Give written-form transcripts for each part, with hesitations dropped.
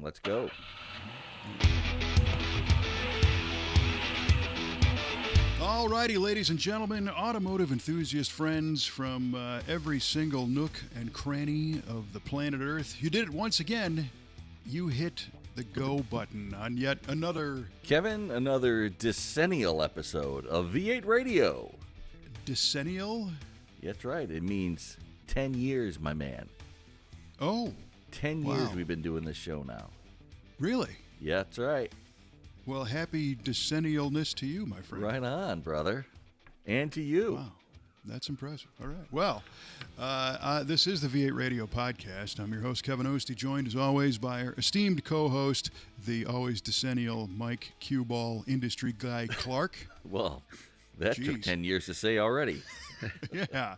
Let's go. All righty, ladies and gentlemen, automotive enthusiast friends from every single nook and cranny of the planet Earth. You did it once again. You hit the go button on yet another... Kevin, another decennial episode of V8 Radio. Decennial? That's right. It means 10 years, my man. Oh. 10 years we've been doing this show now. Really? Yeah, that's right. Well, happy decennialness to you, my friend. Right on, brother. And to you. Wow. That's impressive. All right. Well, this is the V8 Radio Podcast. I'm your host, Kevin Oeste, joined as always by our esteemed co-host, the always decennial Mike Cue-Ball industry guy, Clarke. Well, that took 10 years to say already. Yeah.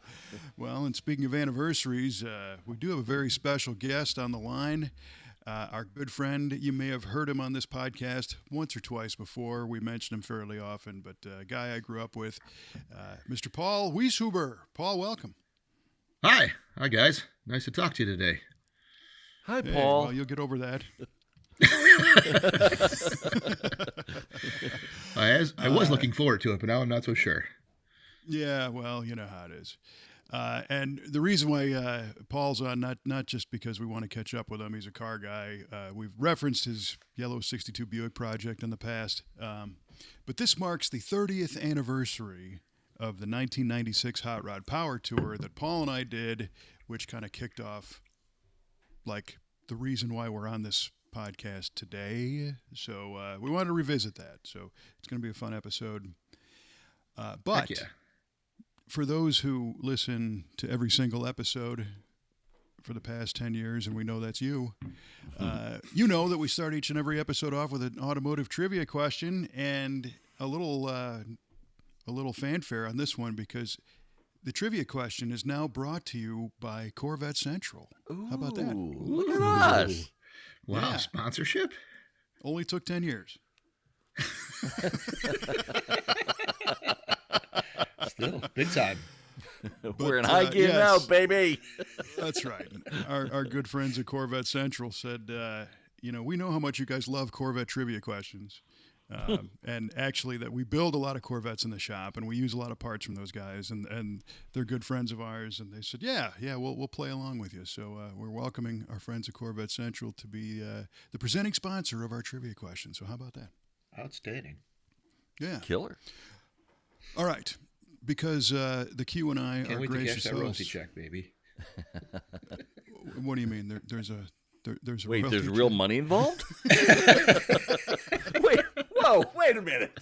Well, and speaking of anniversaries, we do have a very special guest on the line. Our good friend, you may have heard him on this podcast once or twice before. We mention him fairly often, but a guy I grew up with, Mr. Paul Wieshuber. Paul, welcome. Hi. Hi, guys. Nice to talk to you today. Hi, Hey, Paul. well, you'll get over that. I was looking forward to it, but now I'm not so sure. Yeah, well, you know how it is. And the reason why Paul's on, not just because we want to catch up with him, he's a car guy. We've referenced his yellow 62 Buick project in the past. But this marks the 30th anniversary of the 1996 Hot Rod Power Tour that Paul and I did, which kind of kicked off, like, the reason why we're on this podcast today. So we wanted to revisit that. So it's going to be a fun episode. But... Heck yeah. For those who listen to every single episode for the past 10 years, and we know that's you, you know that we start each and every episode off with an automotive trivia question and a little fanfare on this one because the trivia question is now brought to you by Corvette Central. How about that? Look at us. Wow, Yeah. Sponsorship? Only took 10 years. Still, big time. We're in high gear now, yes. baby. That's right. Our good friends at Corvette Central said, we know how much you guys love Corvette trivia questions. And actually that we build a lot of Corvettes in the shop and we use a lot of parts from those guys and they're good friends of ours. And they said, yeah, we'll play along with you. So we're welcoming our friends at Corvette Central to be the presenting sponsor of our trivia question. So how about that? Outstanding. Yeah. Killer. All right. Because the Q and I Can't are wait to gracious cash that royalty hosts. check, baby. What do you mean? There's a Wait, royalty there's real check? money involved? Wait a minute.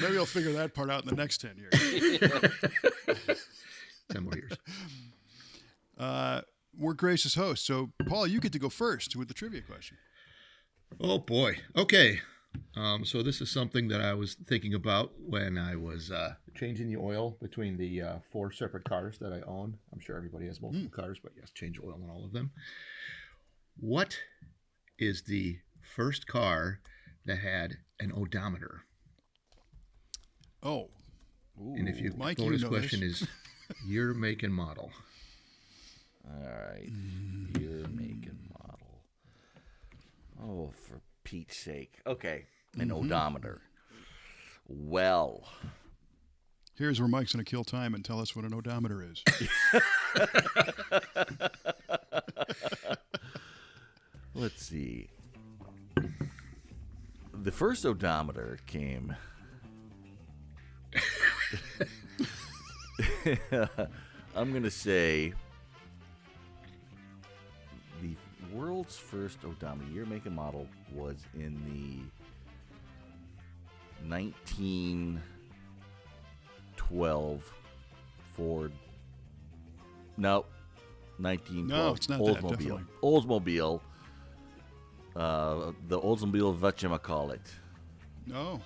Maybe I'll figure that part out in the next 10 years. 10 more years. We're gracious hosts. So, Paul, you get to go first with the trivia question. Oh, boy. Okay. So this is something that I was thinking about when I was changing the oil between the 4 separate cars that I own. I'm sure everybody has multiple cars, but yes, change oil on all of them. What is the first car that had an odometer? Oh. And if you Mike, bonus you know question this. is year, make, and model. All right. Year, make, and model. Oh, for Pete's sake. Okay. An odometer. Well. Here's where Mike's going to kill time and tell us what an odometer is. Let's see. The first odometer came. I'm going to say the world's first odometer, year, make, and model, was in the 1912 Ford. No, 1912 No, it's not that, Oldsmobile. definitely. Oldsmobile. The Oldsmobile whatchamacallit. Oh,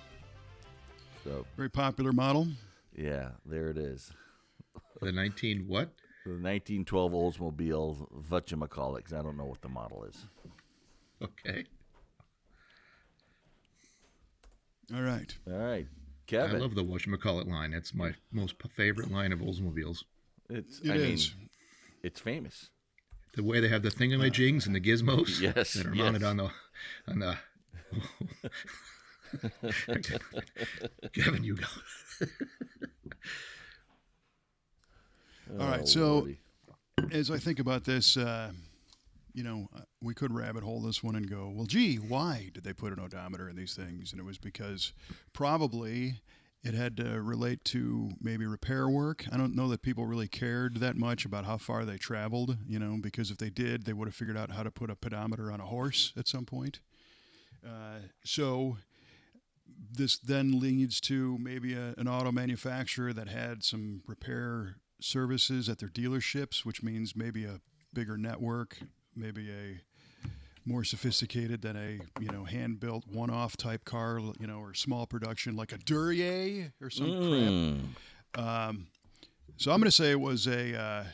So, very popular model. yeah, there it is. The 19 what? The 1912 Oldsmobile whatchamacallit, 'cause I don't know what the model is. Okay. All right. All right. Kevin. I love the whatchamacallit line. It's my most favorite line of Oldsmobiles. It's It is. it's famous. the way they have the thingamajigs and the gizmos Yes, that are yes. mounted on the Kevin, you go. All right, Oh, so Lordy. as I think about this, we could rabbit hole this one and go, well, gee, why did they put an odometer in these things? And it was because probably it had to relate to maybe repair work. I don't know that people really cared that much about how far they traveled, because if they did, they would have figured out how to put a pedometer on a horse at some point. So this then leads to maybe an auto manufacturer that had some repair services at their dealerships, which means maybe a bigger network, maybe a more sophisticated than a hand-built one-off type car, or small production like a Duryea or some crap. So I'm going to say it was I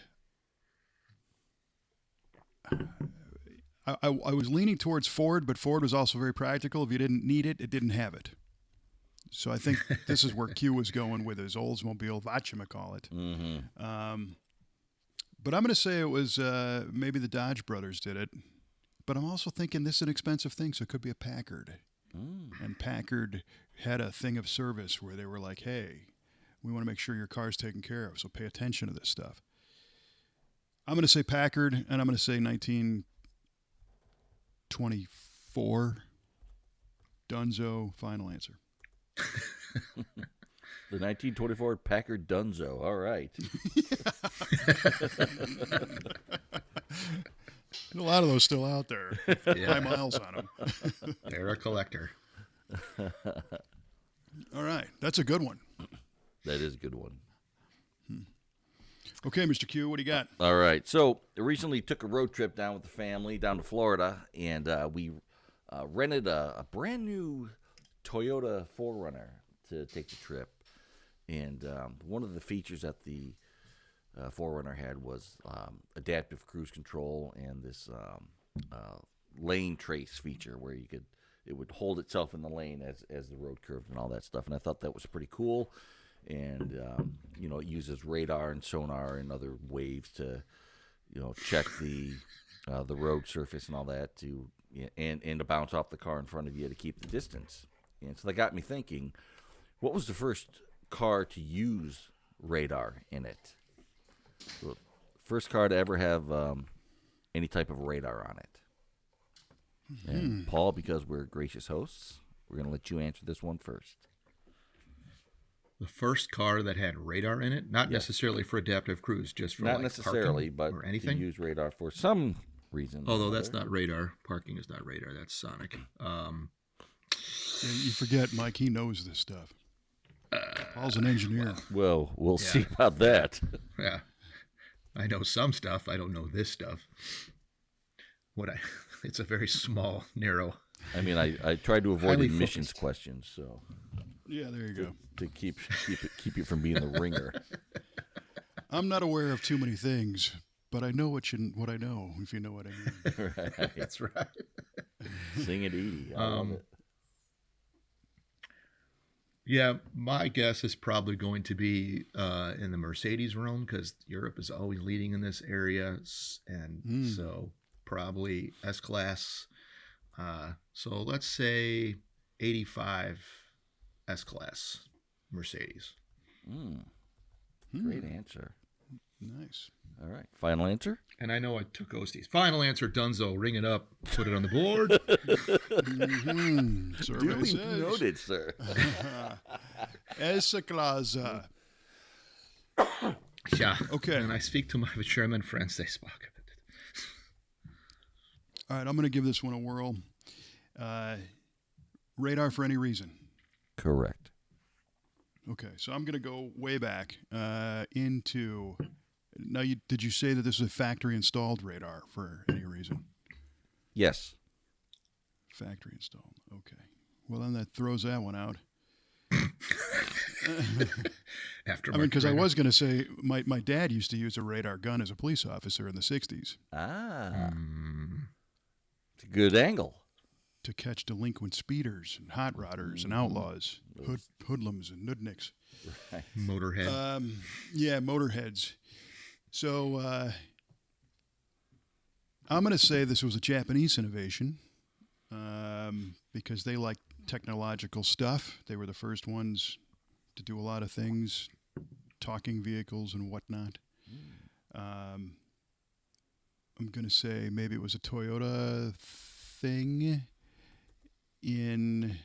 was leaning towards Ford, but Ford was also very practical. If you didn't need it, it didn't have it. So I think this is where Q was going with his Oldsmobile, whatchamacallit. But I'm going to say it was maybe the Dodge brothers did it. But I'm also thinking this is an expensive thing, so it could be a Packard. And Packard had a thing of service where they were like, hey, we want to make sure your car's taken care of, so pay attention to this stuff. I'm going to say Packard, and I'm going to say 1924. Dunzo, final answer. The 1924 Packard Dunzo. All right. A lot of those still out there. High miles on them. They're a collector. All right. That's a good one. That is a good one. Okay, Mr. Q, what do you got? All right. So I recently took a road trip down with the family down to Florida, and we rented a brand new Toyota 4Runner to take the trip. And one of the features that the 4Runner had was adaptive cruise control and this lane trace feature where it would hold itself in the lane as the road curved and all that stuff. And I thought that was pretty cool. And it uses radar and sonar and other waves to check the road surface and all that and to bounce off the car in front of you to keep the distance. And so that got me thinking, what was the first car to use radar in it? The first car to ever have any type of radar on it. And Paul, because we're gracious hosts, we're going to let you answer this one first. The first car that had radar in it, not necessarily for adaptive cruise, just for Not like necessarily, parking but or anything. to use radar for some reason. Although that's not radar. Parking is not radar. That's sonic. You forget, Mike, he knows this stuff. Paul's an engineer. Well, we'll see about that. Yeah. I know some stuff. I don't know this stuff. It's a very small, narrow. I mean, I tried to avoid Highly admissions focused. questions, so Yeah, there you go. to keep you from being the ringer. I'm not aware of too many things, but I know what I know, if you know what I mean. Right. That's right. Sing it, Edie. I love it. Yeah, my guess is probably going to be in the Mercedes realm because Europe is always leading in this area, and so probably S-Class. So let's say 85 S-Class Mercedes. Great answer. Nice. All right. Final answer? And I know I took Oeste's. Final answer, Dunzo. Ring it up. Put it on the board. Survey says. Noted, sir. S-Class. Yeah. Okay. And I speak to my German friends. They spoke of it. All right, I'm going to give this one a whirl. Radar for any reason. Correct. Okay, so I'm going to go way back into... Now, did you say that this is a factory-installed radar for any reason? Yes. Factory installed. Okay. Well, then that throws that one out. Because I was going to say my dad used to use a radar gun as a police officer in the 60s. It's a good angle. To catch delinquent speeders and hot rodders and outlaws, hoodlums and nudniks. Right. Motorhead. Yeah, motorheads. So I'm going to say this was a Japanese innovation because they like technological stuff. They were the first ones to do a lot of things, talking vehicles and whatnot. I'm going to say maybe it was a Toyota thing in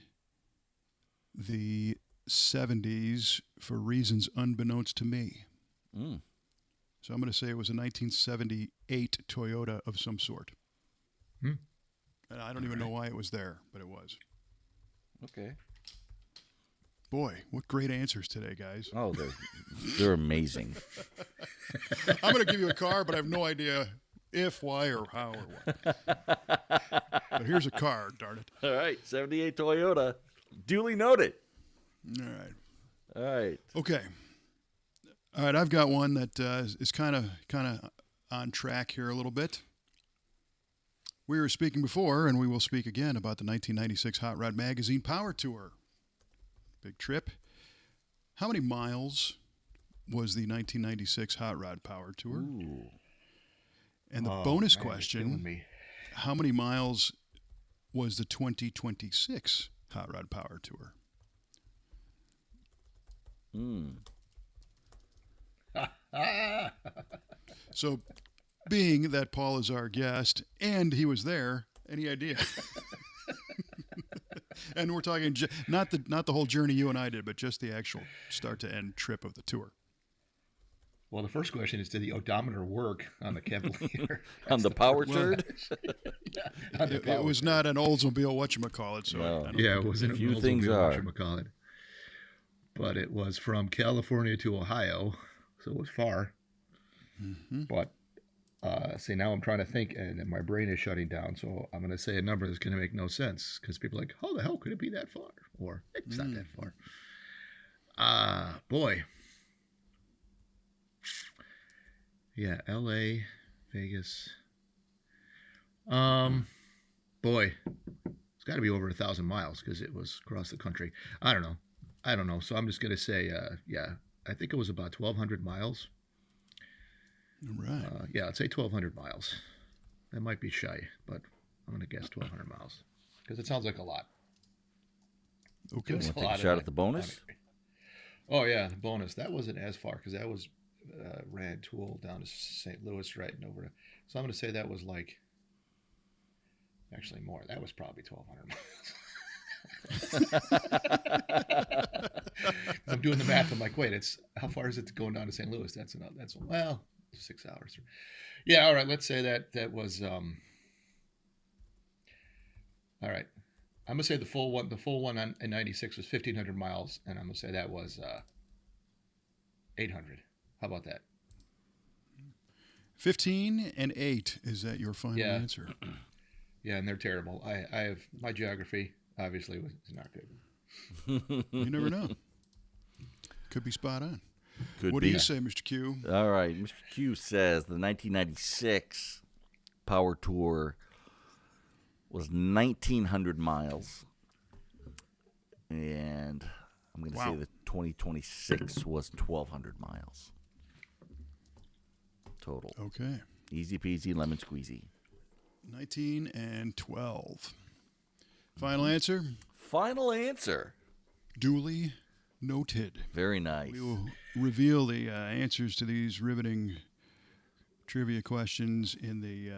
the 70s for reasons unbeknownst to me. So I'm going to say it was a 1978 Toyota of some sort. And I don't even know why it was there, but it was. Okay. Boy, what great answers today, guys. Oh, they're amazing. I'm going to give you a car, but I have no idea if, why, or how, or what. But here's a car, darn it. All right, 78 Toyota. Duly noted. All right. All right. Okay. All right, I've got one that is kind of on track here a little bit. We were speaking before, and we will speak again about the 1996 Hot Rod Magazine Power Tour. Big trip. How many miles was the 1996 Hot Rod Power Tour? Ooh. And the bonus question, how many miles was the 2026 Hot Rod Power Tour? So, being that Paul is our guest and he was there, any idea? And we're talking not the whole journey you and I did, but just the actual start to end trip of the tour. Well, the first question is, did the odometer work on the Cavalier? On the power turd? Yeah, It was not an Oldsmobile whatchamacallit, so No. I don't Yeah, it wasn't. A few things are. But it was from California to Ohio, so it was far. But see, now I'm trying to think, and my brain is shutting down. So I'm going to say a number that's going to make no sense because people are like, "How the hell could it be that far?" Or it's not that far. Boy. Yeah, L.A., Vegas. Boy, it's got to be over 1,000 miles because it was across the country. I don't know. So I'm just going to say, I think it was about 1,200 miles. All right. Yeah, I'd say 1,200 miles. That might be shy, but I'm going to guess 1,200 miles because it sounds like a lot. Okay. Want to take a shot at the bonus? Oh, yeah, the bonus. That wasn't as far because that was Rad Tool down to St. Louis, right, and over. So I'm going to say that was like, actually more. That was probably 1,200 miles. I'm doing the math. I'm like, wait, how far is it to going down to St. Louis? That's 6 hours. Yeah, all right. Let's say that was. All right, I'm gonna say the full one in '96 was 1,500 miles, and I'm gonna say that was 800. How about that? 15 and 8. Is that your final answer? Yeah, and they're terrible. I have my geography obviously is not good. You never know. Could be spot on. What do you say, Mr. Q? All right. Mr. Q says the 1996 Power Tour was 1,900 miles. And I'm going to say the 2026 was 1,200 miles total. Okay. Easy peasy, lemon squeezy. 19 and 12. Final answer? Final answer. Duly noted. Very nice. We will reveal the answers to these riveting trivia questions in the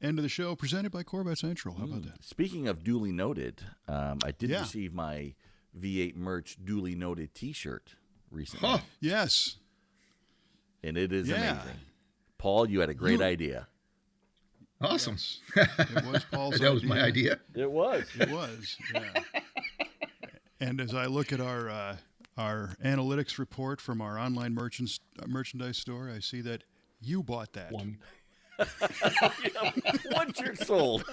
end of the show, presented by Corvette Central. How about that? Speaking of duly noted, I did receive my V8 merch duly noted T-shirt recently. Huh. Yes. And it is amazing. Paul, you had a great idea. Awesome. Yes. It was Paul's idea. That was my idea. It was. It was, yeah. And as I look at our analytics report from our online merchandise store, I see that you bought that. One. One shirt sold.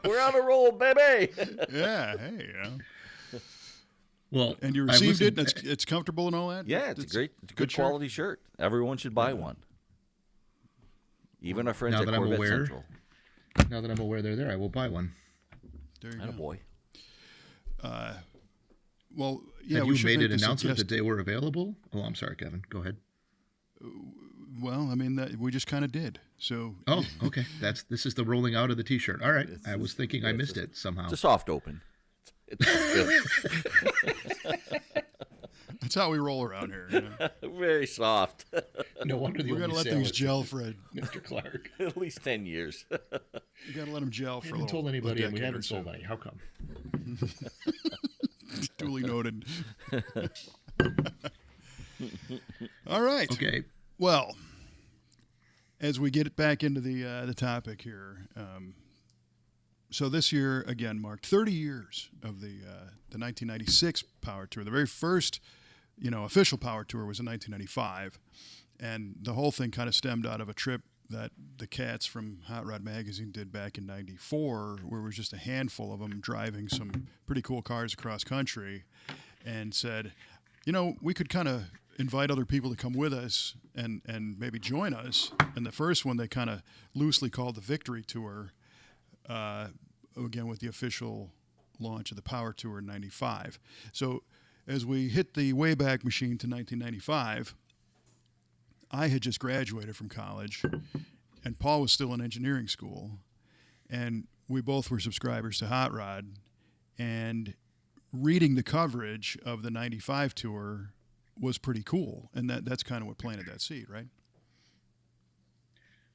We're on a roll, baby. Yeah, hey, you know. Well, And you received it, and it's comfortable and all that? Yeah, it's a good quality shirt. Everyone should buy one. Even our friends Now at that I'm Corvette aware. Central. Now that I'm aware they're there, I will buy one. There you Atta go. boy. Well, yeah, Have we you should made make an this a announcement guest- that they were available? Oh, I'm sorry, Kevin. Go ahead. Well, I mean, we just kind of did. So. Oh, okay. This is the rolling out of the T-shirt. All right. I was thinking I missed it somehow. It's a soft open. That's how we roll around here. You know? Very soft. No wonder we're gonna let things gel, Fred. Mr. Clarke. At least 10 years. You gotta let them gel for a little. Haven't told anybody, and we haven't so. sold any. How come? Duly noted. All right. Okay. Well, as we get back into the topic here, so this year again marked 30 years of the 1996 Power Tour. The very first, official Power Tour was in 1995, and the whole thing kind of stemmed out of a trip that the cats from Hot Rod Magazine did back in '94, where it was just a handful of them driving some pretty cool cars across country, and said, we could kind of invite other people to come with us and maybe join us. And the first one they kind of loosely called the Victory Tour, again with the official launch of the Power Tour in '95. So as we hit the Wayback Machine to 1995, I had just graduated from college, and Paul was still in engineering school, and we both were subscribers to Hot Rod, and reading the coverage of the '95 tour was pretty cool, and that's kind of what planted that seed, right?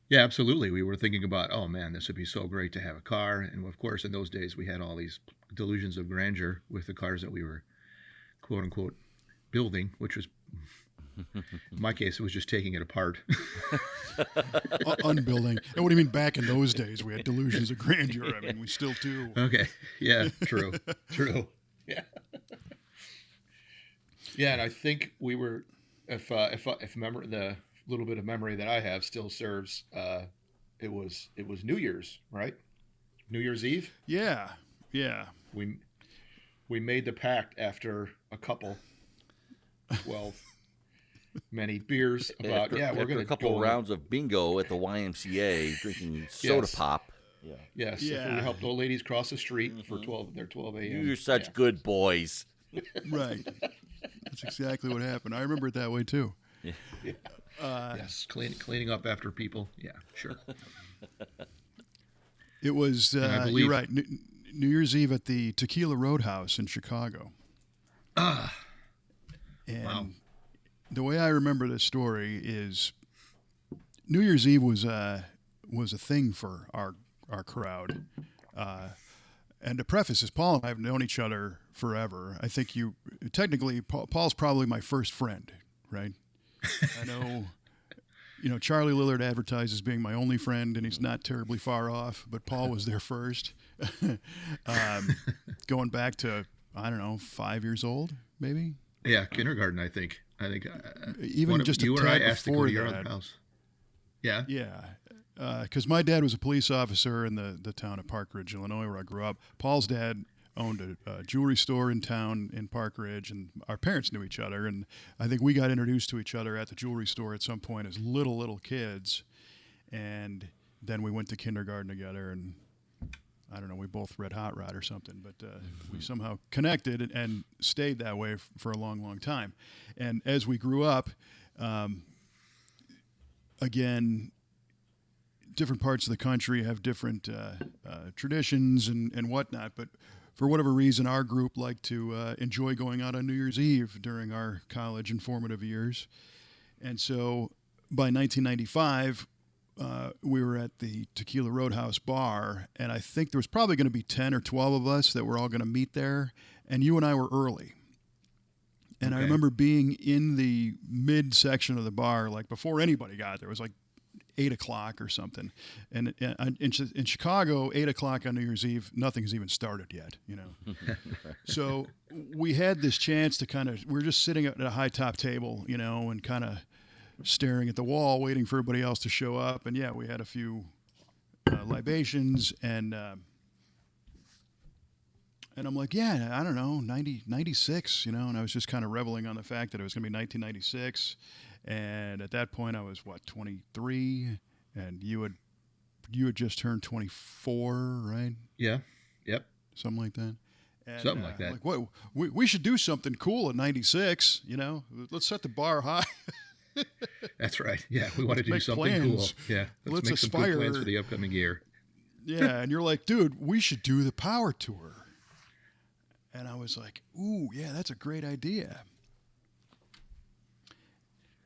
Yeah, absolutely. We were thinking about, oh man, this would be so great to have a car, and of course, in those days, we had all these delusions of grandeur with the cars that we were, quote unquote, building, which was, in my case, it was just taking it apart. Unbuilding. And what do you mean back in those days we had delusions of grandeur? I mean, we still do. Okay. Yeah, true. True. Yeah. Yeah, and I think we were, if memory, the little bit of memory that I have still serves, it was New Year's, right? New Year's Eve? Yeah. Yeah. We made the pact after a couple, many beers about, we're going to a couple rounds of bingo at the YMCA, drinking soda pop. Yeah. Yes. Yeah. We helped old ladies cross the street for 12 a.m. You're such good boys. Right. That's exactly what happened. I remember it that way too. Yeah. Yes. Cleaning up after people. Yeah, sure. It was, you're right, New Year's Eve at the Tequila Roadhouse in Chicago. And wow. The way I remember this story is New Year's Eve was a thing for our crowd. And to preface this, Paul and I have known each other forever. I think Paul's probably my first friend, right? I know, Charlie Lillard advertises being my only friend, and he's not terribly far off, but Paul was there first. Going back to, 5 years old, maybe? Yeah, kindergarten, I think. Even just you a or I tad asked to go before to your that. house. Yeah? Yeah. Because my dad was a police officer in the town of Park Ridge, Illinois, where I grew up. Paul's dad owned a jewelry store in town in Park Ridge, and our parents knew each other. And I think we got introduced to each other at the jewelry store at some point as little kids. And then we went to kindergarten together, and I don't know, we both read Hot Rod or something, but we somehow connected and stayed that way for a long time. And as we grew up, again, different parts of the country have different traditions and whatnot, but for whatever reason, our group liked to enjoy going out on New Year's Eve during our college and formative years. And so by 1995, we were at the Tequila Roadhouse bar, and I think there was probably going to be 10 or 12 of us that were all going to meet there, and you and I were early. And I remember being in the mid-section of the bar, like before anybody got there. It was like 8 o'clock or something. And in Chicago, 8 o'clock on New Year's Eve, nothing's even started yet, So we had this chance to we were just sitting at a high-top table, and kind of staring at the wall, waiting for everybody else to show up. And, we had a few libations, and I'm like, I don't know, 96, and I was just kind of reveling on the fact that it was going to be 1996. And at that point, I was 23, and you had just turned 24, right? Yeah. Yep. Something like that. And, something like that. Like, what? We should do something cool at 96. Let's set the bar high. That's right. Yeah, we wanted to do make something plans. cool. Yeah, Let's make some aspire. good plans for the upcoming year. Yeah, and you're like, dude, we should do the power tour. And I was like, ooh, yeah, that's a great idea.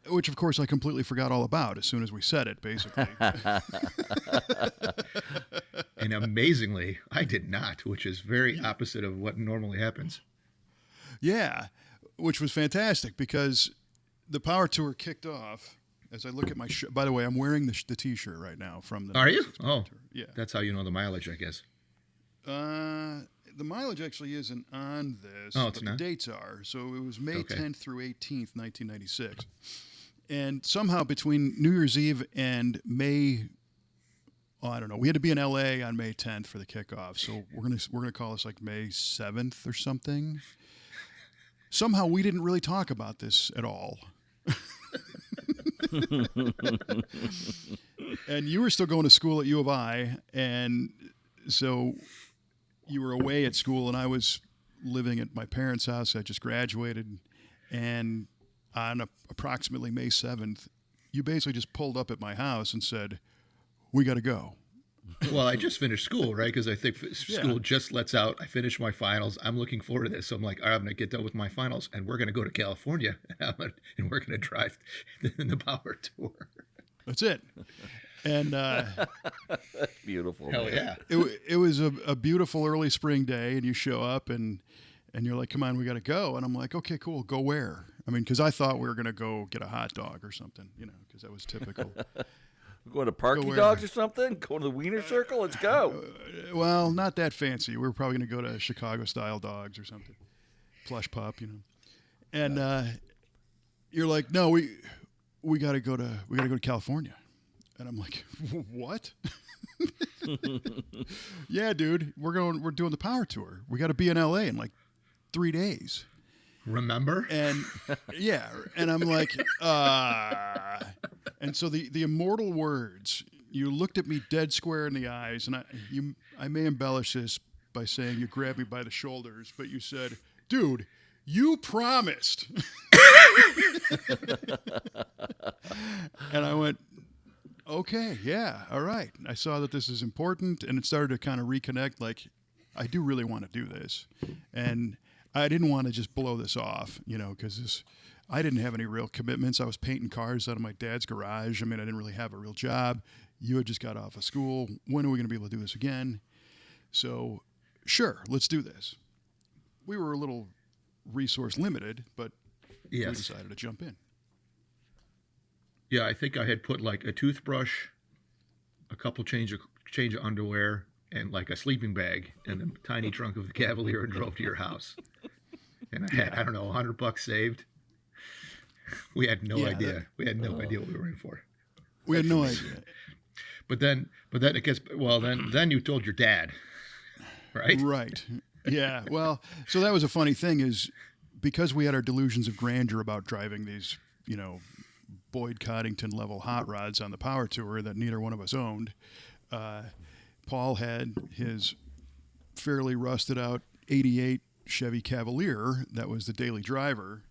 Which, of course, I completely forgot all about as soon as we said it, basically. And amazingly, I did not, which is very opposite of what normally happens. Yeah, which was fantastic because the power tour kicked off. As I look at my by the way, I'm wearing the T-shirt right now from the. Are you? 96 Power Oh, Tour. Yeah. that's how you know the mileage, I guess. The mileage actually isn't on this. Oh, it's but not? The dates are. So it was May Okay. 10th through 18th, 1996. And somehow between New Year's Eve and May, I don't know, we had to be in LA on May 10th for the kickoff. So we're gonna call this like May 7th or something. Somehow we didn't really talk about this at all. And you were still going to school at U of I, and so you were away at school, and I was living at my parents' house. I just graduated, and on approximately May 7th, you basically just pulled up at my house and said, "We got to go." Well, I just finished school, right? Because I think school just lets out. I finished my finals. I'm looking forward to this. So I'm like, all right, I'm going to get done with my finals, and we're going to go to California, and we're going to drive in the power tour. That's it. And Beautiful. Hell man. yeah. it was a beautiful early spring day, and you show up, and you're like, "Come on, we got to go." And I'm like, "Okay, cool. Go where?" I mean, because I thought we were going to go get a hot dog or something, because that was typical. Going to Parky where? Dogs or something? Going to the Wiener Circle? Let's go. Well, not that fancy. We were probably going to go to Chicago-style dogs or something. Plush pup, And you're like, "No, we got to go to California." And I'm like, "What?" "Yeah, dude, we're doing the power tour. We got to be in LA in like 3 days." Remember? And yeah, and I'm like, and so the immortal words, you looked at me dead square in the eyes, and I may embellish this by saying you grabbed me by the shoulders, but you said, "Dude, you promised." And I went, "Okay, yeah, all right." I saw that this is important, and it started to kind of reconnect, like, I do really want to do this. And I didn't want to just blow this off, because I didn't have any real commitments. I was painting cars out of my dad's garage. I mean, I didn't really have a real job. You had just got off of school. When are we going to be able to do this again? So, sure, let's do this. We were a little resource limited, but we Yes. decided to jump in. Yeah, I think I had put like a toothbrush, a couple change of underwear, and like a sleeping bag in the tiny trunk of the Cavalier and drove to your house. And I had, I don't know, $100 saved. We had no idea. We had no idea what we were in for. We had no idea. But then it gets, well, then you told your dad, right? Right. Yeah. Well, so that was a funny thing is because we had our delusions of grandeur about driving these, Boyd Coddington level hot rods on the power tour that neither one of us owned. Paul had his fairly rusted out 88 Chevy Cavalier that was the daily driver.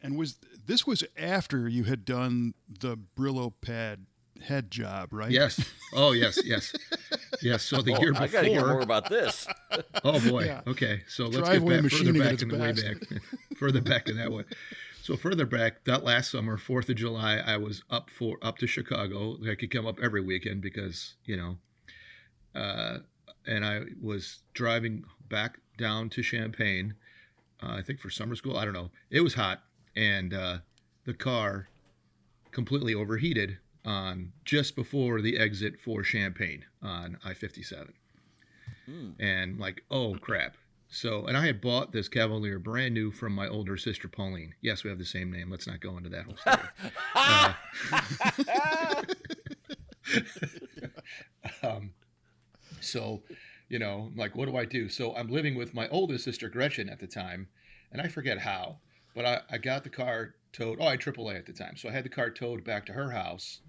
And this was after you had done the Brillo pad head job, right? Yes. Oh, yes. So the year before. I got to hear more about this. Oh boy. Yeah. Okay. So let's Driveway get back further machining at back its in the way best. back, further back in that way. So further back, that last summer, 4th of July, I was up to Chicago. I could come up every weekend because, and I was driving back down to Champaign, I think for summer school. I don't know. It was hot, and the car completely overheated on just before the exit for Champaign on I-57. And like, oh crap. So, and I had bought this Cavalier brand new from my older sister, Pauline. Yes, we have the same name. Let's not go into that whole story. So, like, what do I do? So I'm living with my oldest sister, Gretchen, at the time, and I forget how, but I got the car towed. Oh, I had AAA at the time. So I had the car towed back to her house.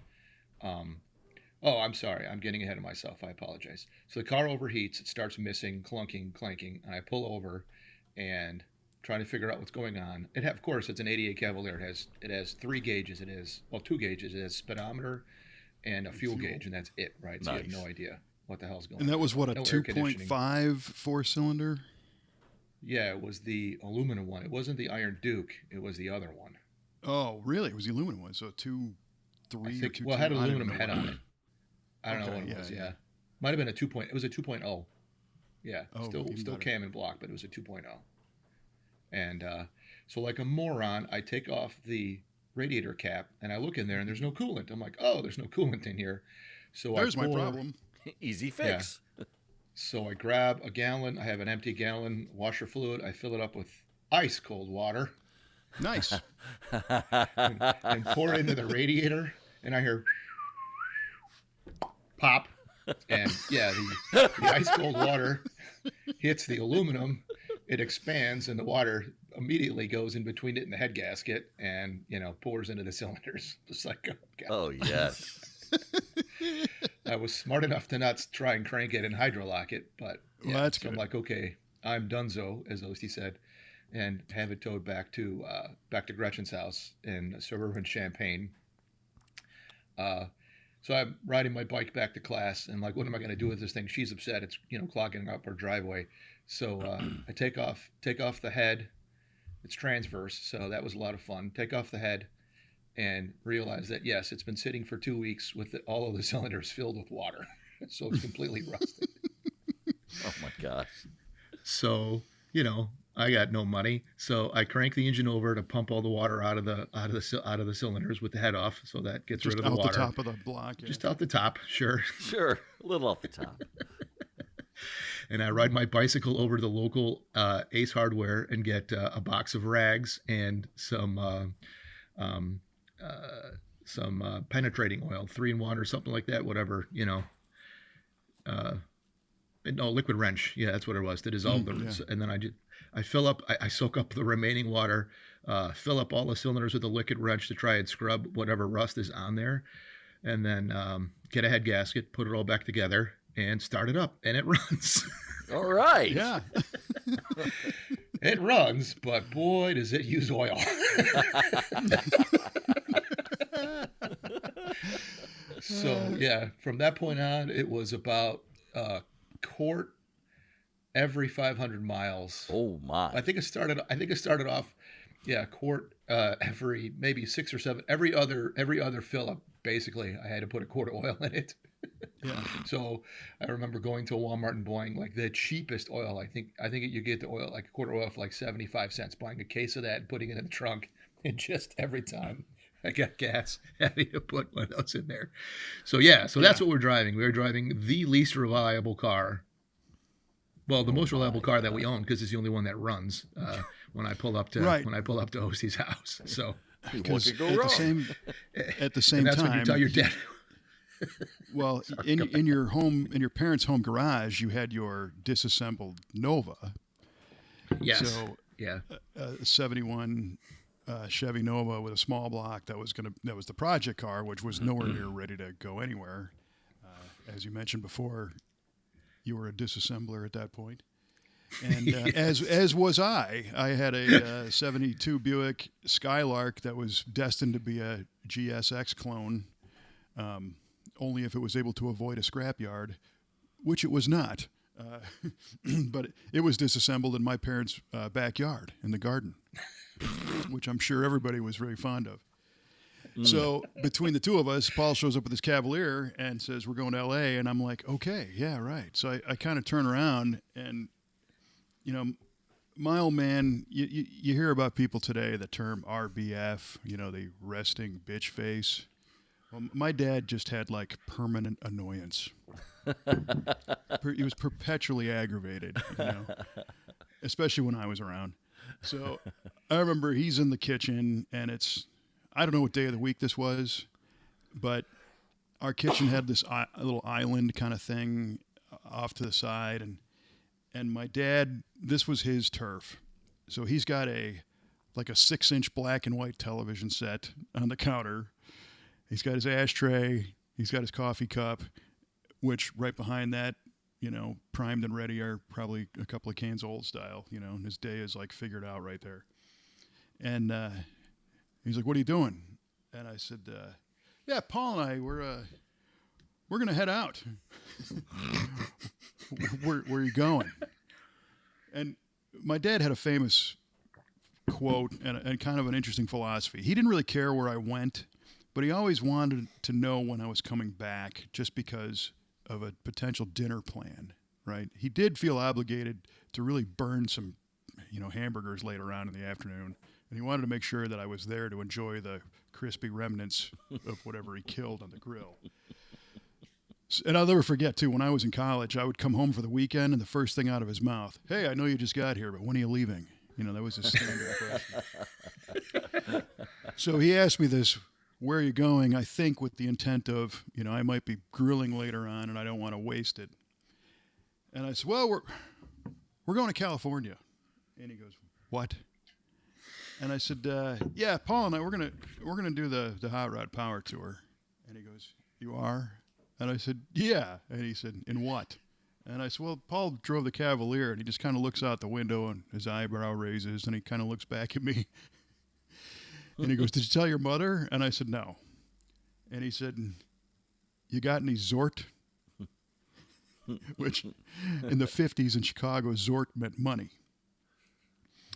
Oh, I'm sorry. I'm getting ahead of myself. I apologize. So the car overheats. It starts missing, clunking, clanking. And I pull over and trying to figure out what's going on. Of course, it's an 88 Cavalier. It has 3 gauges. It has 2 gauges. It has speedometer and a fuel gauge, and that's it, right? So you have no idea what the hell's going on. And that was what, a No 2.5 4-cylinder? Yeah, it was the aluminum one. It wasn't the Iron Duke. It was the other one. Oh, really? It was the aluminum one. So 2.3 or 2.2. Well, it had an aluminum head on it. I don't know Okay, what it yeah, was. yeah. Yeah, might have been a 2. It was a 2.0. Yeah, Oh, still better. cam and block, but it was a 2.0. And so, like a moron, I take off the radiator cap and I look in there and there's no coolant. I'm like, oh, there's no coolant in here. So There's my problem. Easy fix. Yeah. So I grab a gallon. I have an empty gallon washer fluid. I fill it up with ice cold water Nice. and pour it into the radiator. And I hear pop. And yeah, the ice cold water hits the aluminum. It expands and the water immediately goes in between it and the head gasket and, pours into the cylinders. Just like, Oh, yes. I was smart enough to not try and crank it and hydrolock it, but Well, yeah, that's so I'm good. like, okay, I'm donezo, as Oeste said, and have it towed back to Gretchen's house in suburban Champaign. So I'm riding my bike back to class, and like, what am I going to do with this thing? She's upset. It's clogging up our driveway. So I take off the head. It's transverse, so that was a lot of fun. Take off the head, and realize that yes, it's been sitting for 2 weeks with all of the cylinders filled with water, so it's completely rusted. Oh my gosh. So I got no money, so I crank the engine over to pump all the water out of the cylinders with the head off, so that gets Just rid of the out water. the top of the block. Yeah. Just out the top, sure. Sure. A little off the top. And I ride my bicycle over to the local Ace Hardware and get a box of rags and some penetrating oil, 3-in-1 or something like that, whatever, no, liquid wrench. Yeah, that's what it was, to dissolve the. And then I fill up, I soak up the remaining water, fill up all the cylinders with the liquid wrench to try and scrub whatever rust is on there, and then get a head gasket, put it all back together, and start it up, and it runs. All right. Yeah. It runs, but boy, does it use oil. So yeah, from that point on, it was about quart every 500 miles. Oh my. I think it started off, quart every maybe 6 or 7. Every other fill up, basically, I had to put a quart of oil in it. Yeah. So I remember going to Walmart and buying like the cheapest oil. I think you get the oil, like a quart of oil, for like 75 cents. Buying a case of that and putting it in the trunk, and just every time I got gas, having to put one of those in there. So that's what we're driving. We're driving the least reliable car. Well, the most reliable car that we own, because it's the only one that runs when I pull up to Oste's house. So Because could go at wrong? the same and that's time, when you tell your dad. well, in your parents' home garage, you had your disassembled Nova. Yes. So Yeah. a 71 Chevy Nova with a small block that was the project car, which was nowhere near ready to go anywhere. As you mentioned before, you were a disassembler at that point. And as was I. I had a 72 Buick Skylark that was destined to be a GSX clone, only if it was able to avoid a scrapyard, which it was not. But it was disassembled in my parents' backyard in the garden, which I'm sure everybody was very fond of. So between the two of us, Paul shows up with his Cavalier and says, "We're going to L.A." And I'm like, "Okay, yeah, right." So I kind of turn around and, my old man, you hear about people today, the term RBF, the resting bitch face. Well, my dad just had like permanent annoyance. He was perpetually aggravated, especially when I was around. So I remember he's in the kitchen and I don't know what day of the week this was, but our kitchen had this little island kind of thing off to the side. And my dad, this was his turf. So he's got a 6-inch black and white television set on the counter. He's got his ashtray. He's got his coffee cup, which right behind that, primed and ready are probably a couple of cans old style, and his day is like figured out right there. And he's like, "What are you doing?" And I said, "Yeah, Paul and I, we're going to head out." Where are you going? And my dad had a famous quote and kind of an interesting philosophy. He didn't really care where I went, but he always wanted to know when I was coming back just because of a potential dinner plan, right? He did feel obligated to really burn some, hamburgers later on in the afternoon, and he wanted to make sure that I was there to enjoy the crispy remnants of whatever he killed on the grill. And I'll never forget, too, when I was in college, I would come home for the weekend, and the first thing out of his mouth, "Hey, I know you just got here, but when are you leaving?" That was his standard question. So he asked me this, "Where are you going?" I think with the intent of, I might be grilling later on, and I don't want to waste it. And I said, "Well, we're going to California." And he goes, "What?" And I said, "Yeah, Paul and I, we're gonna do the Hot Rod Power Tour." And he goes, "You are?" And I said, "Yeah." And he said, "In what?" And I said, "Well, Paul drove the Cavalier," and he just kind of looks out the window and his eyebrow raises and he kind of looks back at me. And he goes, "Did you tell your mother?" And I said, "No." And he said, "You got any Zort?" Which in the 50s in Chicago, Zort meant money.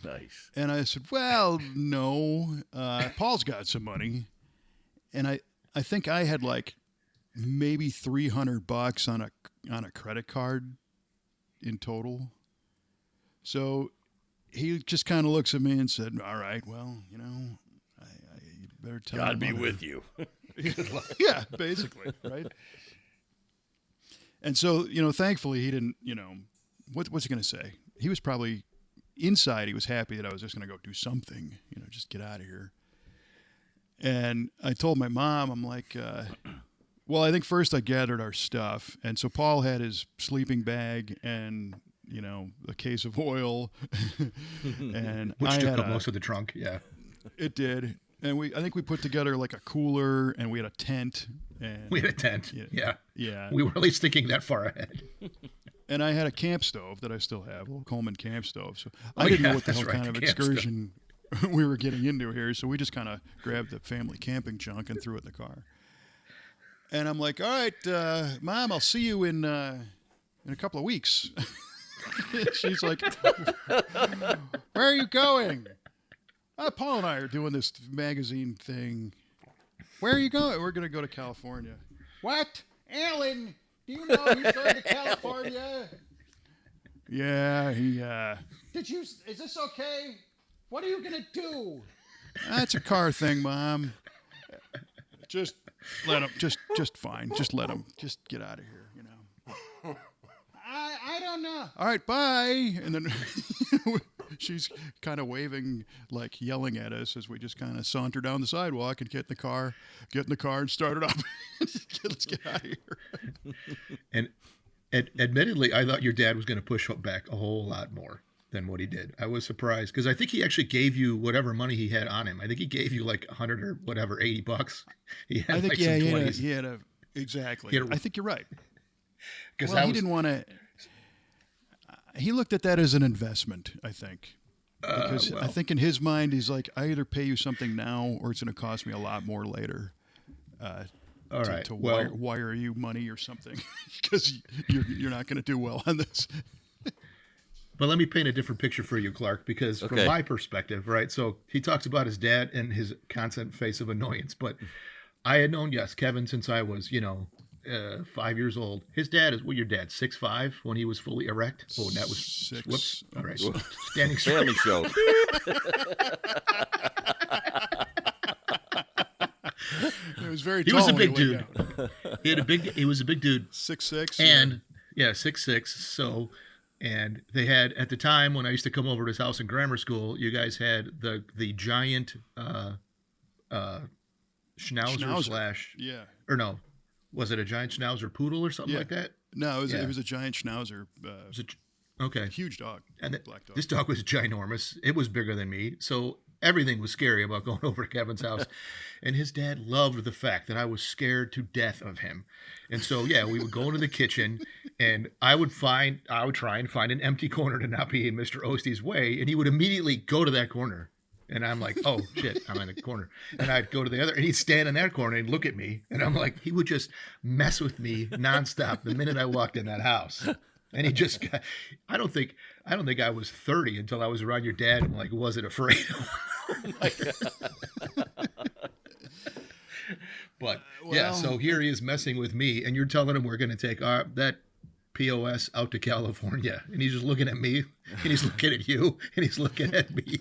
Nice. And I said, "Well, no. Paul's got some money." And I think I had like maybe $300 on a credit card in total. So he just kind of looks at me and said, "All right, well, you better tell God be mother." with you. Yeah, basically, right? And so, thankfully he didn't, what's he going to say? He was probably inside. He was happy that I was just going to go do something, just get out of here. And I told my mom, I'm like, well, I think first I gathered our stuff. And so Paul had his sleeping bag and, a case of oil. And Which I took had up most of the trunk. Yeah. It did. And I think we put together like a cooler and we had a tent. And We had a tent. Yeah. Yeah. We were at least thinking that far ahead. And I had a camp stove that I still have, a little Coleman camp stove. So I didn't know what the hell kind of excursion we were getting into here. So we just kind of grabbed the family camping junk and threw it in the car. And I'm like, "All right, Mom, I'll see you in a couple of weeks." She's like, "Where are you going?" "Paul and I are doing this magazine thing." "Where are you going?" "We're going to go to California." "What? Alan, do you know he's going to California?" "Yeah, is this okay? What are you going to do?" "That's a car thing, Mom. Just let him, just fine. Just let him, just get out of here, I don't know." "All right, bye." And then she's kind of waving, like yelling at us as we just kind of saunter down the sidewalk and get in the car and start it up. Let's get out of here. And admittedly, I thought your dad was going to push back a whole lot more than what he did. I was surprised because I think he actually gave you whatever money he had on him. I think he gave you like 100 or whatever, $80. He had I think, like yeah, some 20s. he had exactly. I think you're right. Because he didn't want to. He looked at that as an investment, I think. Because I think in his mind, he's like, I either pay you something now or it's going to cost me a lot more later. All right. To wire you money or something because you're not going to do well on this. But let me paint a different picture for you, Clarke, because from my perspective, right? So he talks about his dad and his constant face of annoyance. But I had known, Kevin, since I was, 5 years old. His dad is, your dad, 6'5" when he was fully erect? Oh, that was 6. Whoops. All right. Standing straight. Family show. It was very He tall. was a big dude. He was a big dude. 6'6". And 6'6". So, and they had at the time when I used to come over to his house in grammar school, you guys had the giant schnauzer yeah. Or no, was it a giant schnauzer poodle or something like that? No, it was a giant schnauzer. Okay. Huge dog. And black dog. This dog was ginormous. It was bigger than me. So everything was scary about going over to Kevin's house. And his dad loved the fact that I was scared to death of him. And so, yeah, we would go into the kitchen and I would try and find an empty corner to not be in Mr. Oeste's way. And he would immediately go to that corner. And I'm like, oh, shit, I'm in a corner. And I'd go to the other, and he'd stand in that corner and look at me. And I'm like, he would just mess with me nonstop the minute I walked in that house. And he just got, I don't think I was 30 until I was around your dad and like wasn't afraid. But yeah, so here he is messing with me, and you're telling him we're going to take that POS out to California, and he's just looking at me, and he's looking at you, and he's looking at me.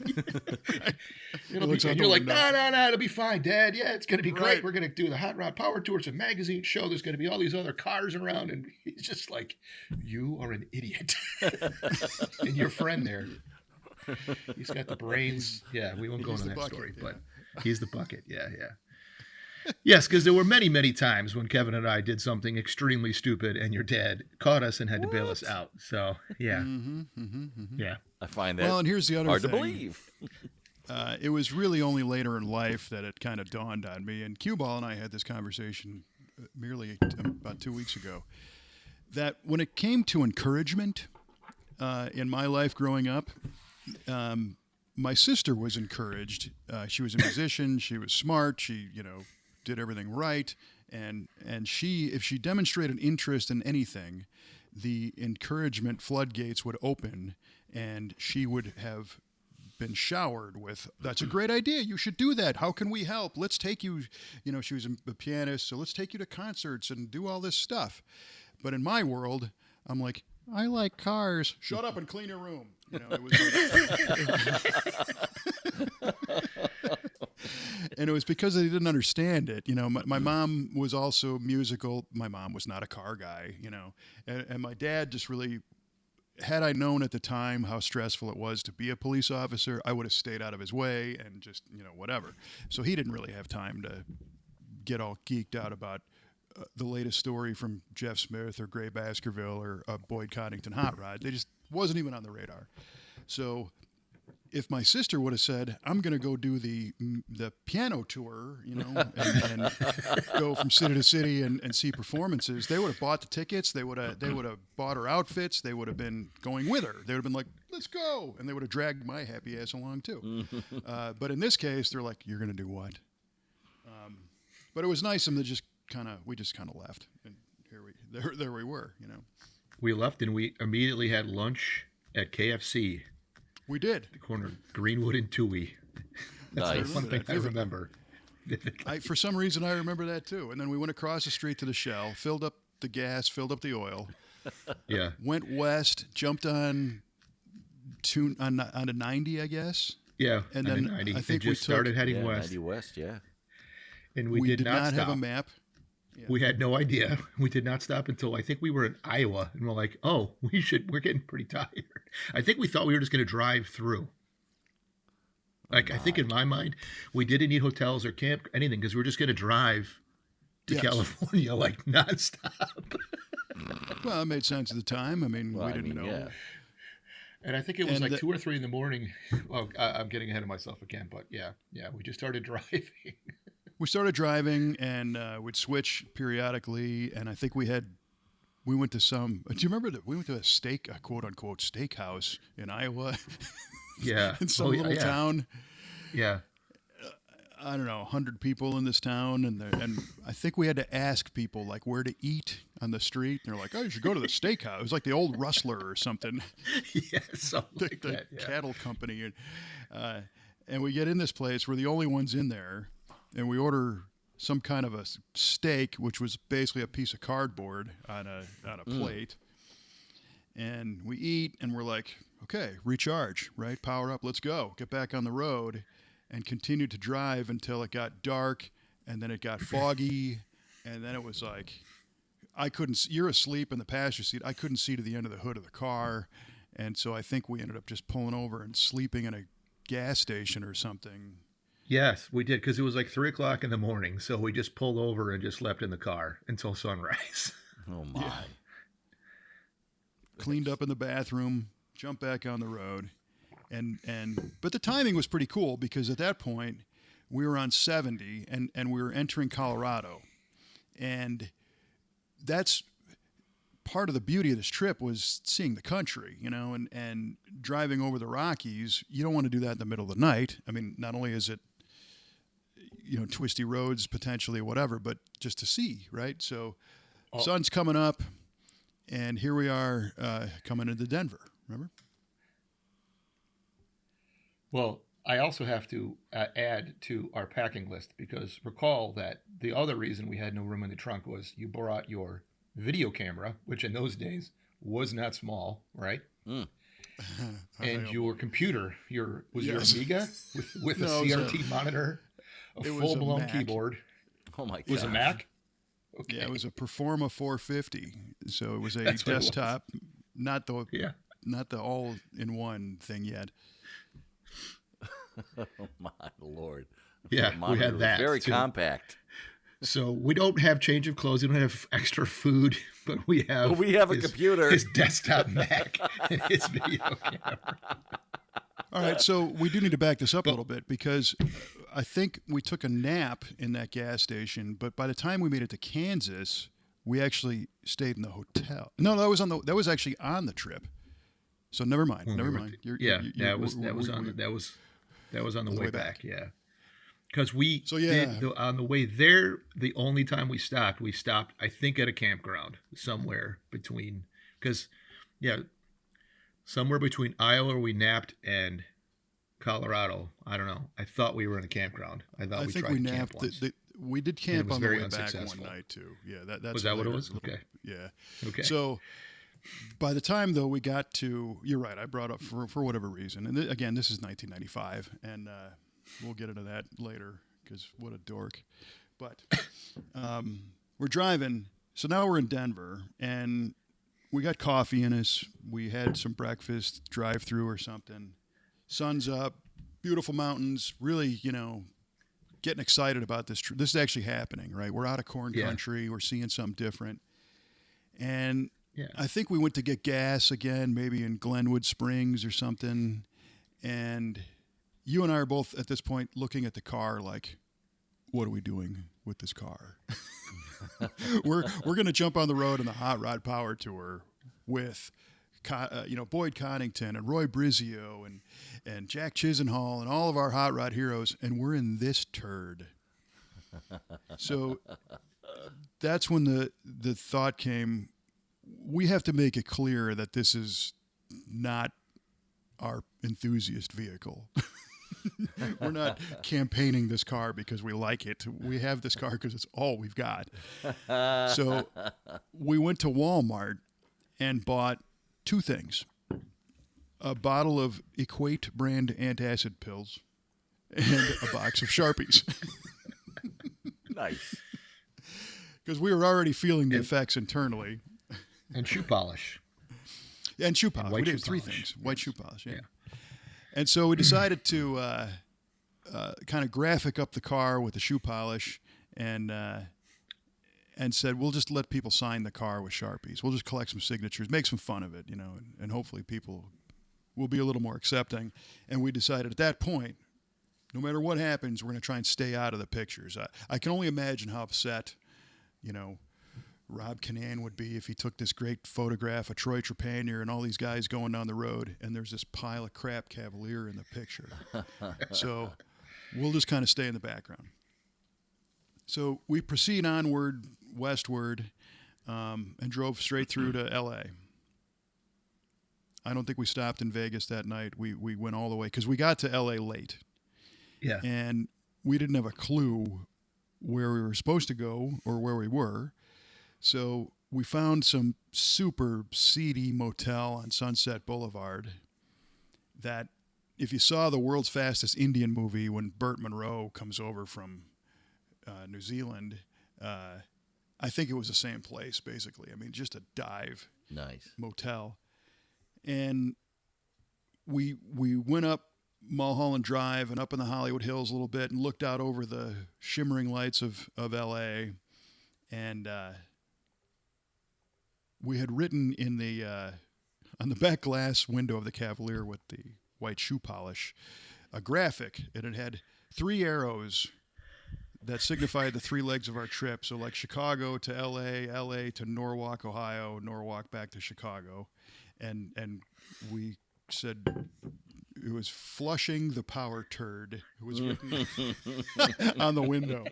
And you're like, no, it'll be fine, Dad. Yeah, it's going to be great. Right. We're going to do the Hot Rod Power Tour. It's a magazine show. There's going to be all these other cars around, and he's just like, you are an idiot. And your friend there, he's got the brains. Yeah, we won't go into that bucket, story, yeah. but he's the bucket. Yeah. Yes, because there were many, many times when Kevin and I did something extremely stupid, and your dad caught us and had to bail us out. So, yeah. Yeah. I find that And here's the other hard thing. to believe. It was really only later in life that it kind of dawned on me. And Q-Ball and I had this conversation merely about 2 weeks ago. That when it came to encouragement in my life growing up, my sister was encouraged. She was a musician. She was smart. She, did everything right. And if she demonstrated interest in anything, the encouragement floodgates would open, and she would have been showered with, that's a great idea. You should do that. How can we help? Let's take you, she was a pianist, so let's take you to concerts and do all this stuff. But in my world, I'm like, I like cars. Shut up and clean your room. It was and it was because they didn't understand it. My mom was also musical. My mom was not a car guy, and my dad just really, had I known at the time how stressful it was to be a police officer, I would have stayed out of his way and just, whatever. So he didn't really have time to get all geeked out about the latest story from Jeff Smith or Gray Baskerville or Boyd Coddington Hot Rod. They just wasn't even on the radar. So if my sister would have said, I'm going to go do the piano tour, and go from city to city and see performances, they would have bought the tickets. They would have bought her outfits. They would have been going with her. They would have been like, let's go. And they would have dragged my happy ass along too. But in this case, they're like, you're going to do what? But it was nice of them to we just kind of left. And there we were, We left and we immediately had lunch at KFC. We did. The corner of Greenwood and Toohey. That's Nice. one thing I remember. For some reason, I remember that too. And then we went across the street to the Shell, filled up the gas, filled up the oil. Yeah. Went west, jumped on to 90, I guess. Yeah. And then 90. I think they just started heading Yeah, west. 90 West, yeah. And we did not stop. have a map. Yeah. We had no idea. We did not stop until I think we were in Iowa, and we're like, oh, we're getting pretty tired. I think we thought we were just going to drive through. I think in my mind, we didn't need hotels or camp, anything, because we were just going to drive to California like nonstop. Well, it made sense at the time. I mean, we didn't know. Yeah. And I think it was 2 or 3 in the morning. Well, I'm getting ahead of myself again, but yeah, we just started driving. We started driving, and we'd switch periodically. And I think we went to some. Do you remember that we went to a quote unquote steakhouse in Iowa? Yeah, in some little town. Yeah. I don't know, 100 people in this town, and I think we had to ask people like where to eat on the street. And they're like, "Oh, you should go to the steakhouse." It was like the old Rustler or something. Yeah, something like the that. Yeah. cattle company, and we get in this place. We're the only ones in there, and we order some kind of a steak, which was basically a piece of cardboard on a plate. And we eat, and we're like, okay, recharge, right? Power up, let's go. Get back on the road, and continue to drive until it got dark, and then it got foggy, and then it was like, you're asleep in the passenger seat. I couldn't see to the end of the hood of the car, and so I think we ended up just pulling over and sleeping in a gas station or something. Yes, we did, because it was like 3:00 in the morning, so we just pulled over and just slept in the car until sunrise. Oh, my. Yeah. Cleaned up in the bathroom, jumped back on the road, But the timing was pretty cool because at that point we were on 70 and we were entering Colorado, and that's part of the beauty of this trip was seeing the country, and driving over the Rockies. You don't want to do that in the middle of the night. I mean, not only is it, twisty roads potentially, whatever, but just to see, right? So sun's coming up, and here we are coming into Denver, remember? Well, I also have to add to our packing list, because recall that the other reason we had no room in the trunk was you brought your video camera, which in those days was not small, right? Mm. And your computer, your Yes. Amiga with a No, it was CRT monitor, a it was a full-blown Mac. keyboard. Oh my god. It was a Mac? Okay. Yeah, it was a Performa 450. So it was a That's what it was. desktop, not the all-in-one thing yet. Oh my lord. Yeah, The we monitor had was that, very too. compact. So we don't have change of clothes. We don't have extra food, but we have. But we have a his- computer. His desktop Mac and his video camera. All right, so we do need to back this up a little bit because I think we took a nap in that gas station, but by the time we made it to Kansas, we actually stayed in the hotel. No, that was actually on the trip. So never mind. Never mind. That was on the way back. Yeah, because we So, yeah. on the way there. The only time we stopped, I think at a campground somewhere between, somewhere between Iowa we napped and Colorado. I don't know. I thought we were in a campground. I think tried we to camp napped. once. We did it camp was on the very way back unsuccessful. one night too. Yeah, that's Was that what it later. was? Okay. Yeah. Okay. So by the time though we got to, you're right. I brought up for whatever reason, and again, this is 1995, and we'll get into that later because what a dork. But we're driving. So now we're in Denver, and we got coffee in us. We had some breakfast, drive through or something. Sun's up, beautiful mountains. Really, getting excited about this. This is actually happening, right? We're out of corn country. We're seeing something different. And I think we went to get gas again, maybe in Glenwood Springs or something. And you and I are both at this point looking at the car like, what are we doing with this car? We're going to jump on the road in the Hot Rod Power Tour with Boyd Connington and Roy Brizio and Jack Chisenhall and all of our hot rod heroes, and we're in this turd. So that's when the thought came, we have to make it clear that this is not our enthusiast vehicle. We're not campaigning this car because we like it. We have this car because it's all we've got. So we went to Walmart and bought two things: a bottle of Equate brand antacid pills and a box of Sharpies. Nice. Because we were already feeling the effects internally. And shoe polish. And shoe polish. white We did shoe three polish. things. White shoe polish, yeah. Yeah. And so we decided to kind of graphic up the car with the shoe polish and said, we'll just let people sign the car with Sharpies. We'll just collect some signatures, make some fun of it, and hopefully people will be a little more accepting. And we decided at that point, no matter what happens, we're going to try and stay out of the pictures. I can only imagine how upset, Rob Kinnan would be if he took this great photograph of Troy Trepanier and all these guys going down the road, and there's this pile of crap Cavalier in the picture. So we'll just kind of stay in the background. So we proceed onward, westward, and drove straight through to L.A. I don't think we stopped in Vegas that night. We went all the way because we got to L.A. late. Yeah. And we didn't have a clue where we were supposed to go or where we were. So we found some super seedy motel on Sunset Boulevard that if you saw the world's fastest Indian movie when Burt Munro comes over from New Zealand, I think it was the same place, basically. I mean, just a dive Nice. motel. And we went up Mulholland Drive and up in the Hollywood Hills a little bit and looked out over the shimmering lights of L.A. And we had written in the on the back glass window of the Cavalier with white shoe polish, a graphic, and it had 3 arrows that signified the 3 legs of our trip. So like Chicago to LA, LA to Norwalk, Ohio, Norwalk back to Chicago. And we said it was flushing the power turd. It was written on the window.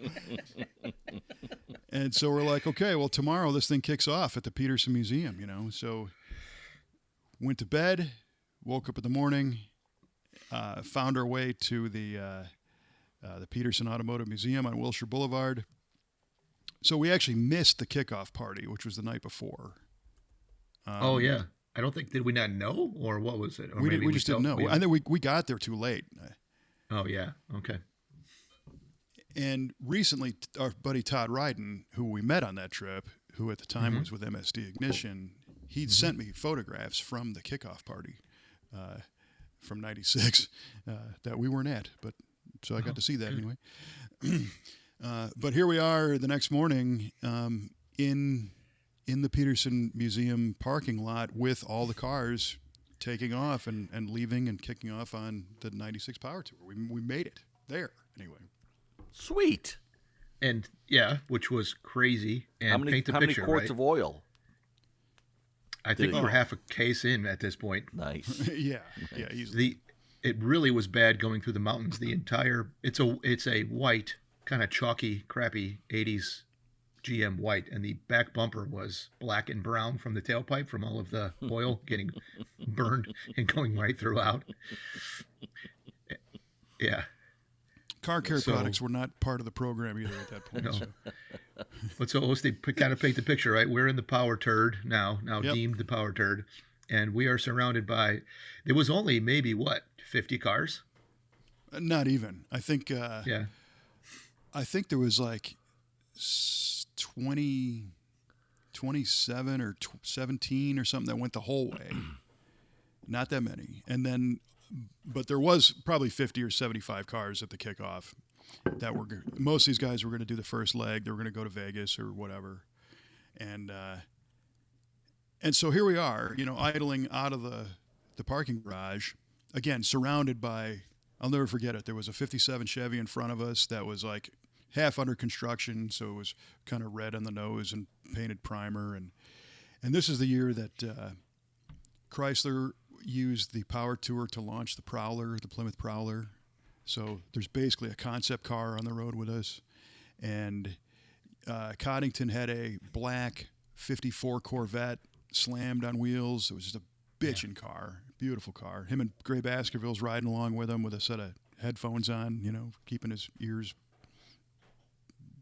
And so we're like, okay, well, tomorrow this thing kicks off at the Peterson Museum, So went to bed, woke up in the morning, found our way to the Peterson Automotive Museum on Wilshire Boulevard. So we actually missed the kickoff party, which was the night before. Oh, yeah. I don't think, did we not know, or what was it? Or we just didn't know. I think we got there too late. Oh, yeah. Okay. And recently, our buddy Todd Ryden, who we met on that trip, who at the time was with MSD Ignition, he'd sent me photographs from the kickoff party from '96 that we weren't at, but so I got to see that anyway. But here we are the next morning in the Peterson Museum parking lot with all the cars taking off and leaving and kicking off on the '96 Power Tour. We made it there anyway. Sweet. And yeah, which was crazy. And How many quarts right? of oil? I think we're half a case in at this point. Nice. yeah, easily. It really was bad going through the mountains. The entire it's a white, kind of chalky, crappy 80s GM white, and the back bumper was black and brown from the tailpipe from all of the oil getting burned and going right throughout. Yeah. Car care products were not part of the program either at that point. No. So. But so let's kind of paint the picture, right? We're in the power turd now Yep. deemed the power turd, and we are surrounded by, there was only maybe 50 cars? Not even. I think. Yeah. I think there was like 27 or 17 or something that went the whole way. Not that many, and then. But there was probably 50 or 75 cars at the kickoff that were, most of these guys were going to do the first leg. They were going to go to Vegas or whatever. And so here we are, idling out of the parking garage, again, surrounded by, I'll never forget it. There was a 57 Chevy in front of us that was like half under construction. So it was kind of red on the nose and painted primer. And this is the year that Chrysler used the Power Tour to launch the Prowler, the Plymouth Prowler. So there's basically a concept car on the road with us. And Coddington had a black 54 Corvette slammed on wheels. It was just a bitchin' car, beautiful car. Him and Gray Baskerville's riding along with him with a set of headphones on, keeping his ears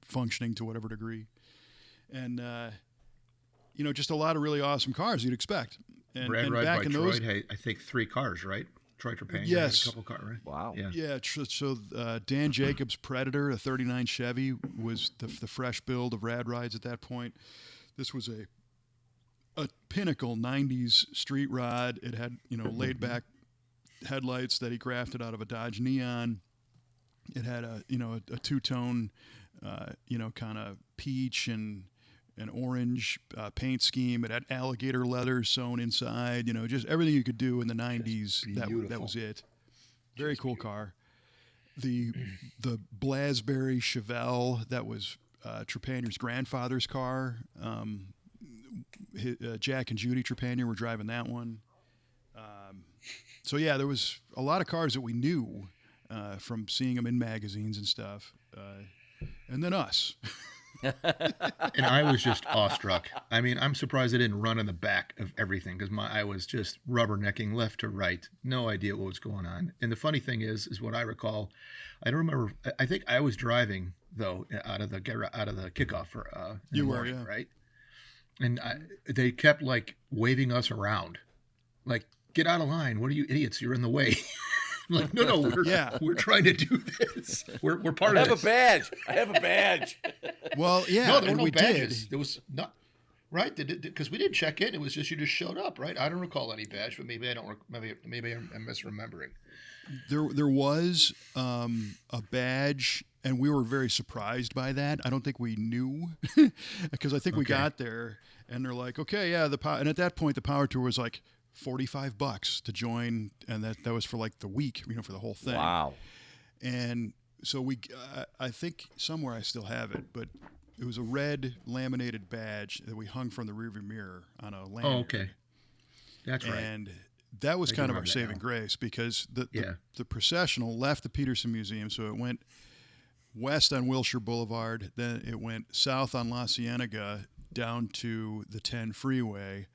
functioning to whatever degree. And, just a lot of really awesome cars you'd expect. And Ride back by in Troy those, had, I think, 3 cars, right? Troy Trepanier yes, had a couple cars, right? Wow. Yeah. So Dan Jacobs' Predator, a '39 Chevy, was the fresh build of Rad Rides at that point. This was a pinnacle '90s street rod. It had laid back headlights that he grafted out of a Dodge Neon. It had a two-tone, kind of peach and an orange paint scheme. It had alligator leather sewn inside. Just everything you could do in the '90s. That was it. Very cool car. The Blasberry Chevelle, that was Trepanier's grandfather's car. Jack and Judy Trepanier were driving that one. So yeah, there was a lot of cars that we knew from seeing them in magazines and stuff. And then us. And I was just awestruck. I mean, I'm surprised I didn't run on the back of everything because I was just rubbernecking left to right. No idea what was going on. And the funny thing is what I recall, I don't remember. I think I was driving though out of the kickoff for you were, morning, yeah. Right? And they kept like waving us around, like, get out of line. What are you idiots? You're in the way. I'm like, no, we're trying to do this. We're part of this. I have a badge. Well, yeah, No, there were no we badges. did. There was not, right? Because we didn't check in. It was just, you just showed up, right? I don't recall any badge, but maybe I don't. Maybe I'm misremembering. There was a badge, and we were very surprised by that. I don't think we knew because I think we got there, and they're like, okay, yeah, and at that point the Power Tour was like $45 to join, and that was for like the week, for the whole thing. Wow. And so I think somewhere I still have it, but it was a red laminated badge that we hung from the rearview mirror on a lanyard. Oh, okay. That's right. And that was I kind do of our remember that saving now. grace, because the processional left the Peterson Museum, so it went west on Wilshire Boulevard, then it went south on La Cienega down to the 10 freeway,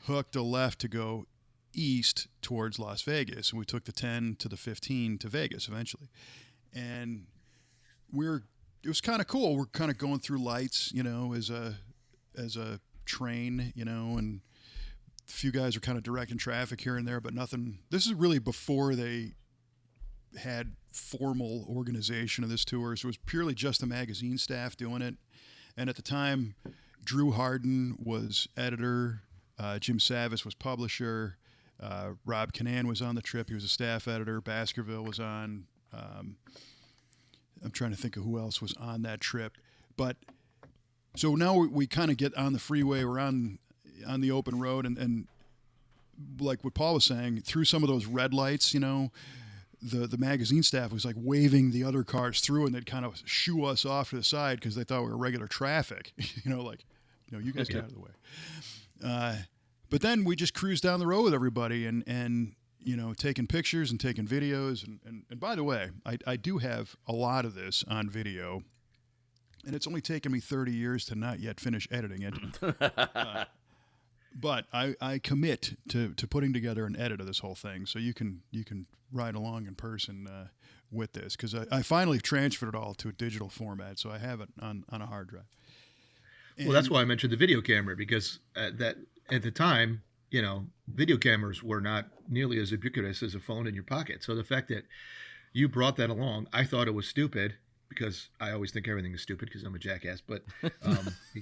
hooked a left to go east towards Las Vegas, and we took the 10 to the 15 to Vegas eventually. And it was kind of cool. We're kind of going through lights, as a train, and a few guys are kind of directing traffic here and there, but nothing. This is really before they had formal organization of this tour, so it was purely just the magazine staff doing it. And at the time, Drew Harden was editor, Jim Savis was publisher, Rob Canan was on the trip. He was a staff editor. Baskerville was on. I'm trying to think of who else was on that trip. But so now we kind of get on the freeway. We're on the open road, and like what Paul was saying, through some of those red lights, the magazine staff was like waving the other cars through, and they'd kind of shoo us off to the side because they thought we were regular traffic. You guys get out of the way. But then we just cruised down the road with everybody and taking pictures and taking videos. And by the way, I do have a lot of this on video, and it's only taken me 30 years to not yet finish editing it. But I commit to putting together an edit of this whole thing, so you can ride along in person with this, because I finally transferred it all to a digital format, so I have it on a hard drive. Well, that's why I mentioned the video camera, because at the time, video cameras were not nearly as ubiquitous as a phone in your pocket. So the fact that you brought that along, I thought it was stupid, because I always think everything is stupid because I'm a jackass. But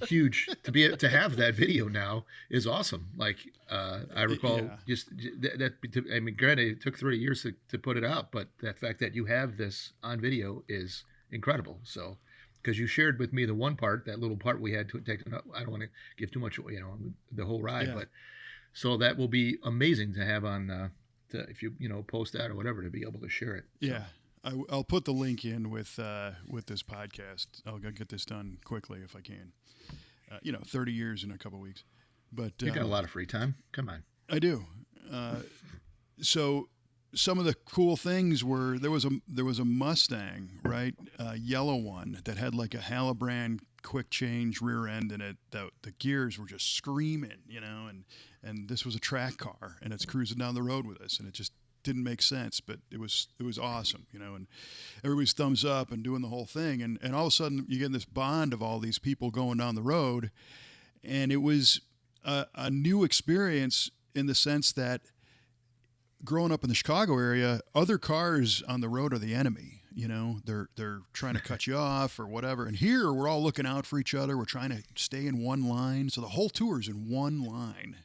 huge to have that video now is awesome. Like I recall just that. I mean, granted, it took 30 years to put it out, but that fact that you have this on video is incredible. So. Because you shared with me the one part, that little part we had to take. I don't want to give too much, the whole ride, but so that will be amazing to have on, if you post that or whatever, to be able to share it. So. Yeah, I'll put the link in with this podcast. I'll get this done quickly if I can. 30 years in a couple of weeks, but You got a lot of free time. Come on. I do. So. Some of the cool things were there was a Mustang, right, a yellow one that had like a Halabrand quick change rear end in it. The gears were just screaming, and this was a track car, and it's cruising down the road with us, and it just didn't make sense, but it was awesome, and everybody's thumbs up and doing the whole thing, and all of a sudden you get this bond of all these people going down the road, and it was a new experience in the sense that. Growing up in the Chicago area, other cars on the road are the enemy. They're trying to cut you off or whatever. And here we're all looking out for each other. We're trying to stay in one line. So the whole tour is in one line,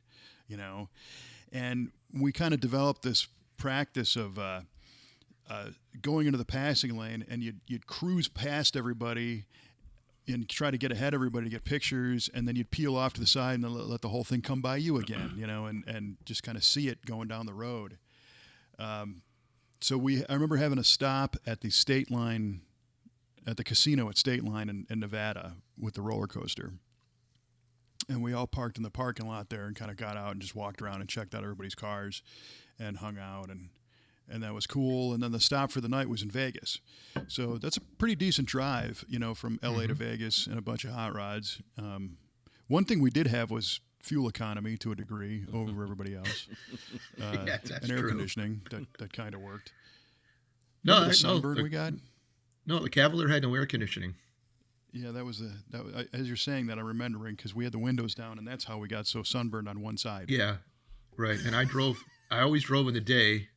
And we kind of developed this practice of going into the passing lane, and you'd cruise past everybody and try to get ahead of everybody to get pictures, and then you'd peel off to the side and then let the whole thing come by you again, and just kind of see it going down the road. So I remember having a stop at the State Line, at the casino at State Line in Nevada with the roller coaster. And we all parked in the parking lot there and kind of got out and just walked around and checked out everybody's cars and hung out, and that was cool. And then the stop for the night was in Vegas. So that's a pretty decent drive, from LA to Vegas, and a bunch of hot rods. One thing we did have was fuel economy to a degree over everybody else. That's and air true. conditioning, that kind of worked. No, the sunburn we got? No, the Cavalier had no air conditioning. Yeah, that was as you're saying that, I'm remembering, because we had the windows down, and that's how we got so sunburned on one side. Yeah, right. And I always drove in the day,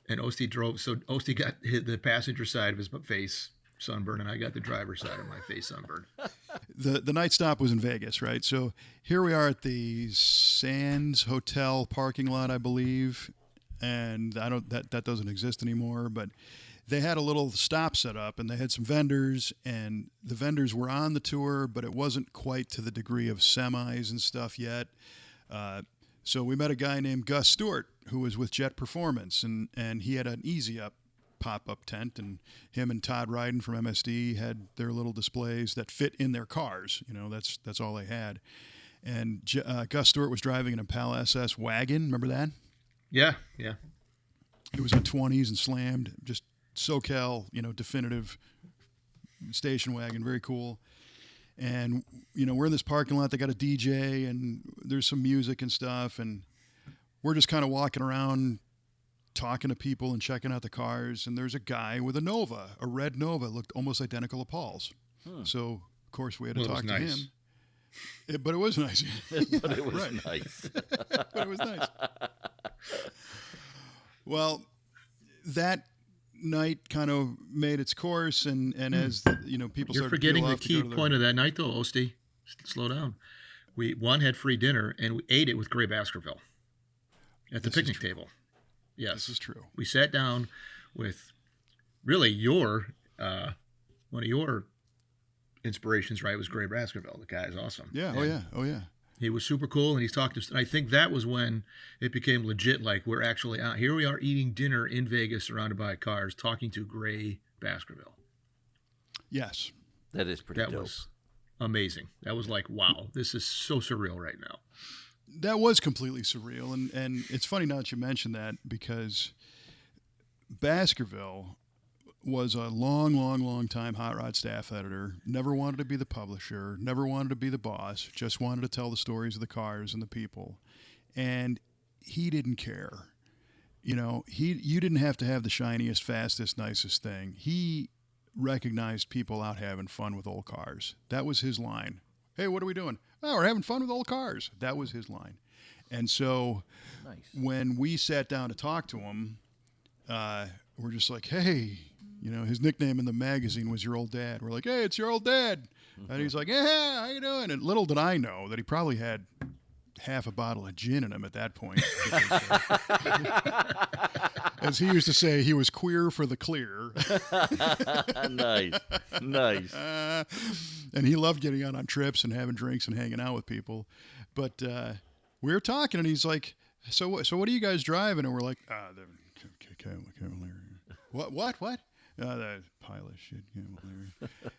and Oeste drove. So Oeste got the passenger side of his face sunburned, and I got the driver's side of my face sunburned. The night stop was in Vegas, right? So here we are at the Sands Hotel parking lot, I believe, and that doesn't exist anymore, but they had a little stop set up, and they had some vendors, and the vendors were on the tour, but it wasn't quite to the degree of semis and stuff yet. So we met a guy named Gus Stewart who was with Jet Performance, and he had an Easy Up pop-up tent, and him and Todd Ryden from MSD had their little displays that fit in their cars. That's all they had. And Gus Stewart was driving an Impala SS wagon. Remember that? Yeah. It was on 20s and slammed. Just SoCal, definitive station wagon. Very cool. And, we're in this parking lot. They got a DJ, and there's some music and stuff. And we're just kind of walking around talking to people and checking out the cars. And there's a guy with a Nova, a red Nova, looked almost identical to Paul's. So, of course, we had to talk to him. But it was nice. But it was nice. But it was nice. Well, that night kind of made its course, and as people You're started forgetting to the key point of that night, though, Oeste. Slow down. We had free dinner, and we ate it with Gray Baskerville at the picnic table. Yes, this is true. We sat down with really one of your inspirations, right? Was Gray Baskerville. The guy is awesome. Yeah. And Oh yeah. he was super cool, and he's talked to us. And I think that was when it became legit. Like, we're actually out here. We are eating dinner in Vegas, surrounded by cars, talking to Gray Baskerville. Yes, that is pretty dope. That was amazing. That was like, wow, this is so surreal right now. That was completely surreal, and it's funny now that you mentioned that, because Baskerville was a long time hot rod staff editor, never wanted to be the publisher, never wanted to be the boss, just wanted to tell the stories of the cars and the people. And he didn't care. You didn't have to have the shiniest, fastest, nicest thing. He recognized people out having fun with old cars. That was his line. Hey, what are we doing? Oh, we're having fun with old cars. That was his line. And so when we sat down to talk to him, we're just like, hey, his nickname in the magazine was Your Old Dad. We're like, hey, it's your old dad. And he's like, yeah, how you doing? And little did I know that he probably had half a bottle of gin in him at that point. As he used to say, he was queer for the clear. Nice. And he loved getting out on trips and having drinks and hanging out with people. But we were talking, and he's like, so what are you guys driving? And we're like, the Cavalier. What? That pile of shit.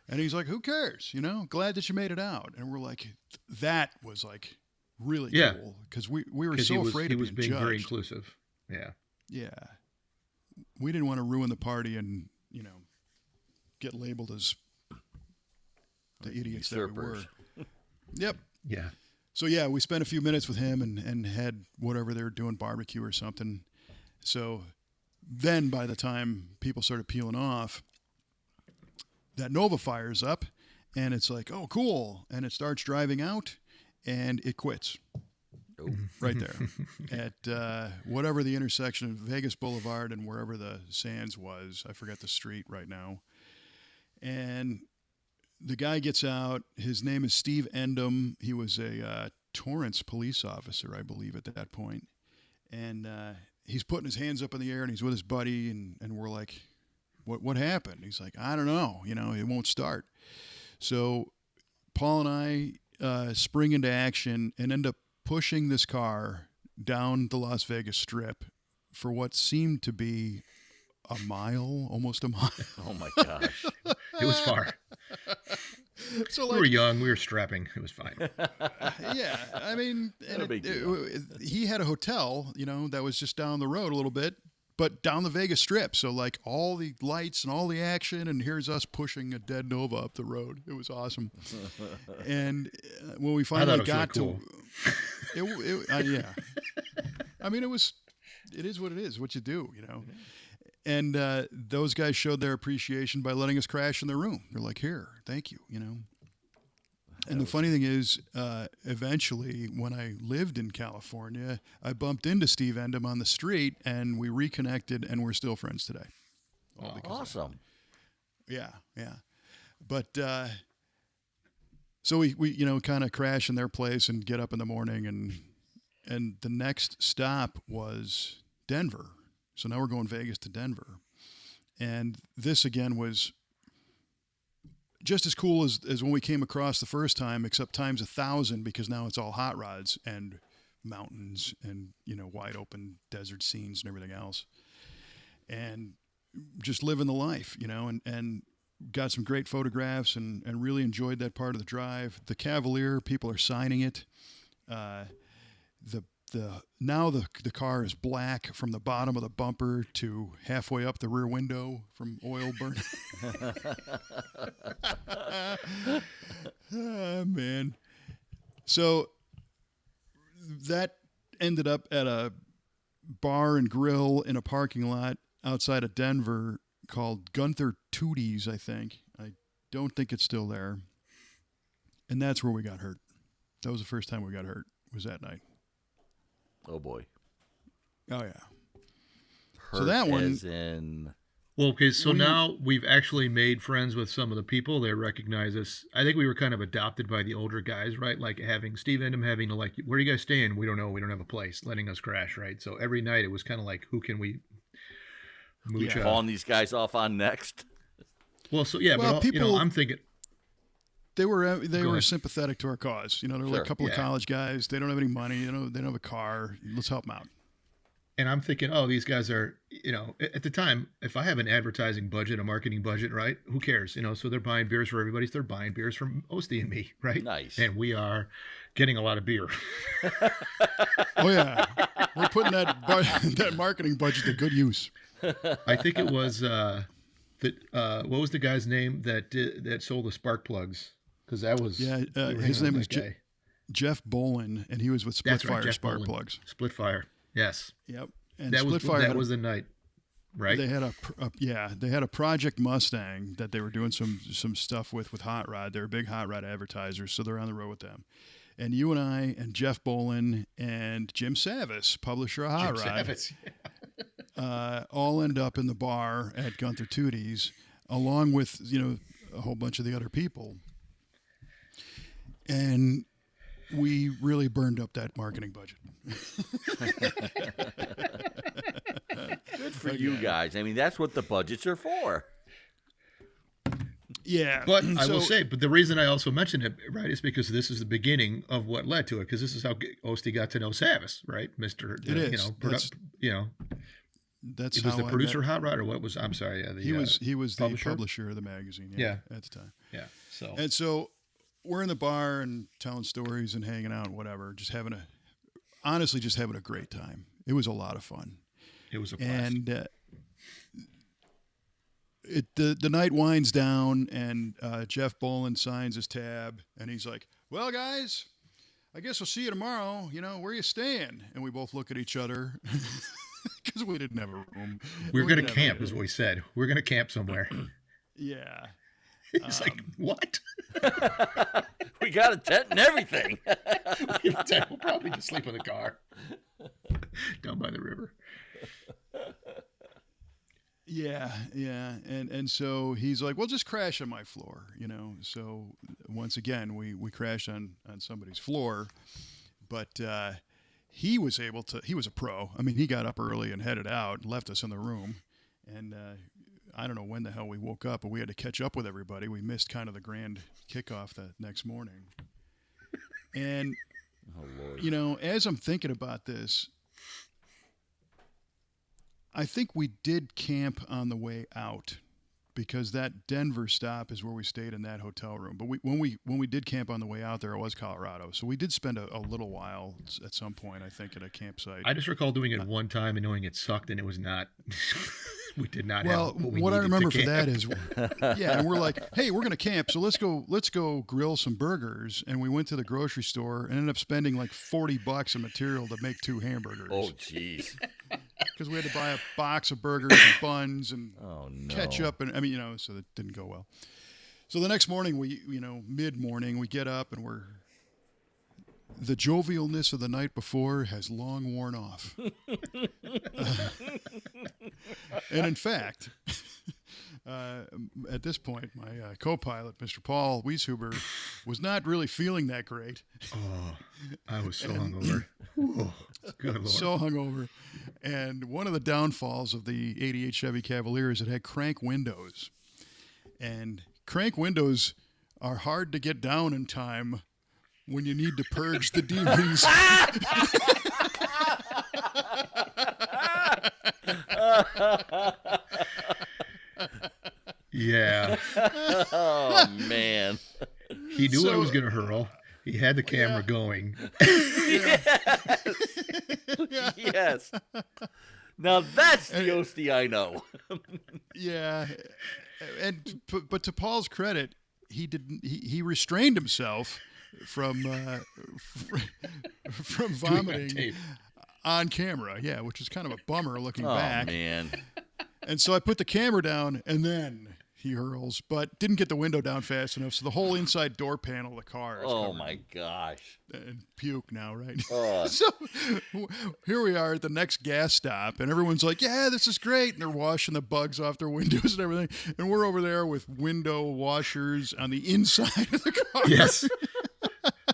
And he's like, who cares? Glad that you made it out. And we're like, that was like really cool, because we were so afraid of being judged. He was being very inclusive. Yeah. We didn't want to ruin the party and, get labeled as the idiots that we were. Yep. Yeah. So, we spent a few minutes with him and had whatever they were doing, barbecue or something. So then by the time people started peeling off, that Nova fires up, and it's like, oh, cool. And it starts driving out, and it quits. Oh. Right there at whatever the intersection of Vegas Boulevard and wherever the Sands was. I forget the street right now. And the guy gets out. His name is Steve Endham. He was a Torrance police officer, I believe, at that point. And he's putting his hands up in the air, and he's with his buddy, and we're like, what happened? He's like, I don't know. It won't start. So Paul and I spring into action and end up pushing this car down the Las Vegas Strip for what seemed to be almost a mile. Oh my gosh. It was far. So we were young, we were strapping. It was fine. Yeah, I mean, he had a hotel, that was just down the road a little bit, but down the Vegas Strip. So like all the lights and all the action, and here's us pushing a dead Nova up the road. It was awesome. And when we finally got really cool. yeah. I mean, it is what it is, what you do, And those guys showed their appreciation by letting us crash in their room. They're like, here, thank you, And the funny thing is, eventually, when I lived in California, I bumped into Steve Endham on the street, and we reconnected, and we're still friends today. Awesome. Yeah. But so we kind of crash in their place and get up in the morning, and the next stop was Denver. So now we're going Vegas to Denver. And this, again, was just as cool as when we came across the first time, except times 1,000, because now it's all hot rods. And mountains and, wide open desert scenes and everything else. And just living the life, and got some great photographs and really enjoyed that part of the drive. The Cavalier, people are signing it. Now the car is black from the bottom of the bumper to halfway up the rear window from oil burn. Oh, man. So that ended up at a bar and grill in a parking lot outside of Denver called Gunther Tootie's, I think. I don't think it's still there. And that's where we got hurt. That was the first time we got hurt, was that night. Oh, boy. Oh, yeah. Hurt so that one... as in... Well, okay, so now we've actually made friends with some of the people. They recognize us. I think we were kind of adopted by the older guys, right? Like having Steve Endham having to like, where are you guys staying? We don't know. We don't have a place. Letting us crash, right? So every night it was kind of like, who can we mooch out? Calling these guys off on next. Well, so yeah, well, but people, I'm thinking... They were sympathetic to our cause. There were like a couple of college guys. They don't have any money. They don't have a car. Let's help them out. And I'm thinking, oh, these guys are, at the time, if I have an advertising budget, a marketing budget, right? Who cares? So they're buying beers for everybody. So they're buying beers from Oeste and me, right? Nice. And we are getting a lot of beer. Oh, yeah. We're putting that marketing budget to good use. I think it was, what was the guy's name that sold the spark plugs? Because that was... Yeah, his name was Jeff Bolin, and he was with Splitfire Spark Plugs. Splitfire. Yes. Yep. And that was the night, right? They had they had a Project Mustang that they were doing some stuff with Hot Rod. They're big Hot Rod advertisers, so they're on the road with them. And you and I and Jeff Bolin and Jim Savis, publisher of Hot Rod, Savis. all end up in the bar at Gunther Tootie's, along with a whole bunch of the other people. And we really burned up that marketing budget. Good for you guys. I mean, that's what the budgets are for. Yeah. But I will say, the reason I also mentioned it, right, is because this is the beginning of what led to it, because this is how Oeste got to know Savis, right? It is. That's he was the producer of Hot Rod, or what was, I'm sorry. Yeah, he was the publisher? Publisher of the magazine. Yeah. At the time. Yeah. So we're in the bar and telling stories and hanging out and whatever, just having a great time. It was a lot of fun. It was a blast. And the night winds down, and Jeff Bolin signs his tab, and he's like, "Well, guys, I guess we'll see you tomorrow. Where are you staying?" And we both look at each other because we didn't have a room. We're going to camp, is what we said. We're going to camp somewhere. Yeah. He's like, what? We got a tent and everything. We'll probably just sleep in the car down by the river. Yeah. And so he's like, well, just crash on my floor, So once again, we crashed on somebody's floor. But he was a pro. I mean, he got up early and headed out, left us in the room. And I don't know when the hell we woke up, but we had to catch up with everybody. We missed kind of the grand kickoff that next morning. And, as I'm thinking about this, I think we did camp on the way out, because that Denver stop is where we stayed in that hotel room. But when we did camp on the way out there, it was Colorado. So we did spend a little while at some point, I think, at a campsite. I just recall doing it one time and knowing it sucked, and it was not. We did not. Well, have what I remember for that is, and we're like, hey, we're gonna camp, so let's go grill some burgers. And we went to the grocery store and ended up spending like $40 of material to make 2 hamburgers. Oh, jeez. Because we had to buy a box of burgers and buns and ketchup, and so that didn't go well. So the next morning, mid-morning, we get up and the jovialness of the night before has long worn off. And in fact, at this point, my co-pilot, Mr. Paul Wieshuber, was not really feeling that great. Oh, I was so hungover. Whoa, good Lord. So hungover. And one of the downfalls of the 88 Chevy Cavalier is it had crank windows. And crank windows are hard to get down in time when you need to purge the demons. Yeah. Oh man. He knew So- I was going to hurl. He had the camera going. Yes. Now that's the Oeste I know. Yeah, but to Paul's credit, he didn't. He restrained himself from vomiting tape. on camera. Yeah, which is kind of a bummer looking Oh back. man. And so I put the camera down, and then he hurls, but didn't get the window down fast enough, so the whole inside door panel of the car is Oh covered my gosh. and puke now, right? Oh. So here we are at the next gas stop, and everyone's like, "Yeah, this is great," and they're washing the bugs off their windows and everything, and we're over there with window washers on the inside of the car. Yes.